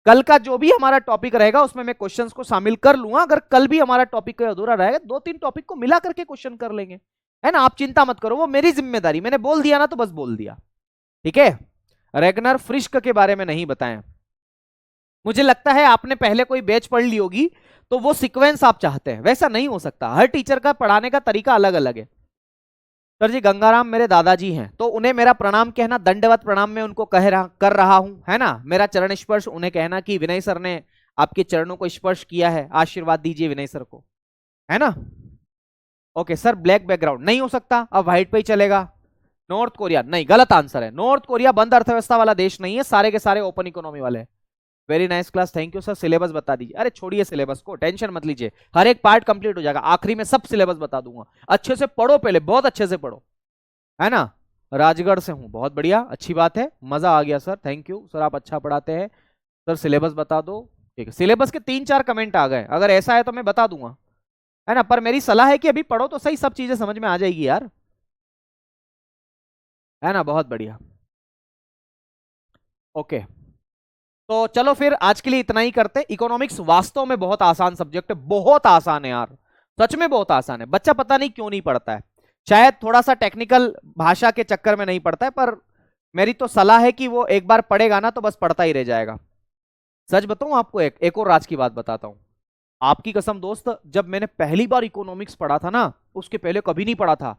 कल का जो भी हमारा टॉपिक रहेगा उसमें मैं क्वेश्चंस को शामिल कर लूंगा। अगर कल भी हमारा टॉपिक कोई अधूरा रहेगा, 2-3 टॉपिक को मिला करके क्वेश्चन कर लेंगे, है ना। आप चिंता मत करो, वो मेरी जिम्मेदारी, मैंने बोल दिया ना तो बस बोल दिया, ठीक है। रेगनर फ्रिस्क के बारे में नहीं बताएं, मुझे लगता है आपने पहले कोई बैच पढ़ ली होगी तो वो सीक्वेंस आप चाहते हैं, वैसा नहीं हो सकता, हर टीचर का पढ़ाने का तरीका अलग अलग है। सर जी गंगाराम मेरे दादाजी हैं, तो उन्हें मेरा प्रणाम कहना, दंडवत प्रणाम में उनको कर रहा हूं, है ना। मेरा चरण स्पर्श, उन्हें कहना कि विनय सर ने आपके चरणों को स्पर्श किया है, आशीर्वाद दीजिए विनय सर को, है ना। ओके सर, ब्लैक बैकग्राउंड नहीं हो सकता, अब व्हाइट पे ही चलेगा। नॉर्थ कोरिया नहीं, गलत आंसर है, नॉर्थ कोरिया बंद अर्थव्यवस्था वाला देश नहीं है, सारे के सारे ओपन इकोनॉमी वाले हैं। Very nice class, thank you sir. Syllabus बता दीजिए। अरे छोड़िए सिलेबस को, टेंशन मत लीजिए, हर एक पार्ट कंप्लीट हो जाएगा, आखिरी में सब सिलेबस बता दूंगा। अच्छे से पढ़ो पहले, बहुत अच्छे से पढ़ो, है ना। राजगढ़ से हूं, बहुत बढ़िया, अच्छी बात है, मजा आ गया सर, थैंक यू सर, आप अच्छा पढ़ाते हैं सर। सिलेबस बता दो, ठीक है। सिलेबस के 3-4 कमेंट आ गए, अगर ऐसा है तो मैं बता दूंगा, है ना। पर मेरी सलाह है कि अभी पढ़ो तो सही, सब चीजें समझ में आ जाएगी यार, है ना। बहुत बढ़िया, ओके। तो चलो फिर आज के लिए इतना ही करते। इकोनॉमिक्स वास्तव में बहुत आसान सब्जेक्ट है, बहुत आसान है यार, सच में बहुत आसान है। बच्चा पता नहीं क्यों नहीं पढ़ता है, शायद थोड़ा सा टेक्निकल भाषा के चक्कर में नहीं पढ़ता है, पर मेरी तो सलाह है कि वो एक बार पढ़ेगा ना तो बस पढ़ता ही रह जाएगा। सच बताऊं आपको, एक और राज की बात बताता हूं, आपकी कसम दोस्त, जब मैंने पहली बार इकोनॉमिक्स पढ़ा था ना, उसके पहले कभी नहीं पढ़ा था,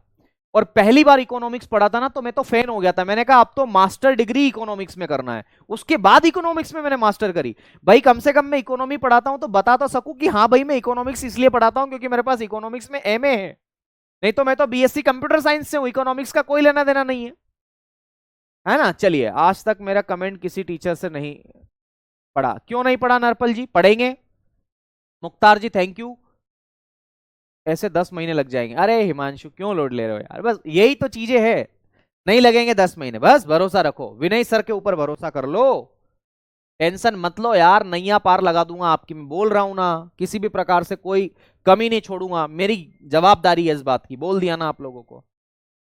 और पहली बार इकोनॉमिक्स पढ़ा था ना तो मैं तो फैन हो गया था। मैंने कहा अब तो मास्टर डिग्री इकोनॉमिक्स में करना है। उसके बाद इकोनॉमिक्स में मैंने मास्टर करी। भाई कम से कम मैं इकोनॉमी पढ़ाता हूं तो बता तो सकूं कि हाँ भाई मैं इकोनॉमिक्स इसलिए पढ़ाता हूं क्योंकि मेरे पास इकोनॉमिक्स में एमए है, नहीं तो मैं तो बीएससी कंप्यूटर साइंस से हूं, इकोनॉमिक्स का कोई लेना देना नहीं है ना। चलिए, आज तक मेरा कमेंट किसी टीचर से नहीं पढ़ा, क्यों नहीं पढ़ा नरपल जी, पढ़ेंगे। मुख्तार जी थैंक यू, ऐसे 10 महीने लग जाएंगे। अरे हिमांशु क्यों लोड ले रहे हो यार, बस यही तो चीजें है, नहीं लगेंगे 10 महीने, बस भरोसा रखो, विनय सर के ऊपर भरोसा कर लो, टेंशन मत लो यार, नैया पार लगा दूंगा आपकी, मैं बोल रहा हूं ना, किसी भी प्रकार से कोई कमी नहीं छोड़ूंगा, मेरी जवाबदारी है इस बात की, बोल दिया ना आप लोगों को।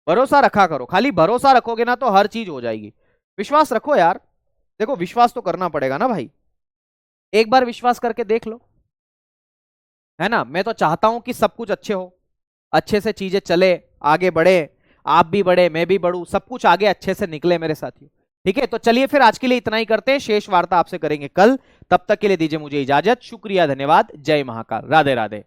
भरोसा रखा करो, खाली भरोसा रखोगे ना तो हर चीज हो जाएगी, विश्वास रखो यार। देखो विश्वास तो करना पड़ेगा ना भाई, एक बार विश्वास करके देख लो, है ना। मैं तो चाहता हूं कि सब कुछ अच्छे हो, अच्छे से चीजें चले, आगे बढ़े, आप भी बढ़े, मैं भी बढ़ूं, सब कुछ आगे अच्छे से निकले मेरे साथियों, ठीक है। तो चलिए फिर आज के लिए इतना ही करते हैं, शेष वार्ता आपसे करेंगे कल, तब तक के लिए दीजिए मुझे इजाजत, शुक्रिया, धन्यवाद, जय महाकाल, राधे राधे।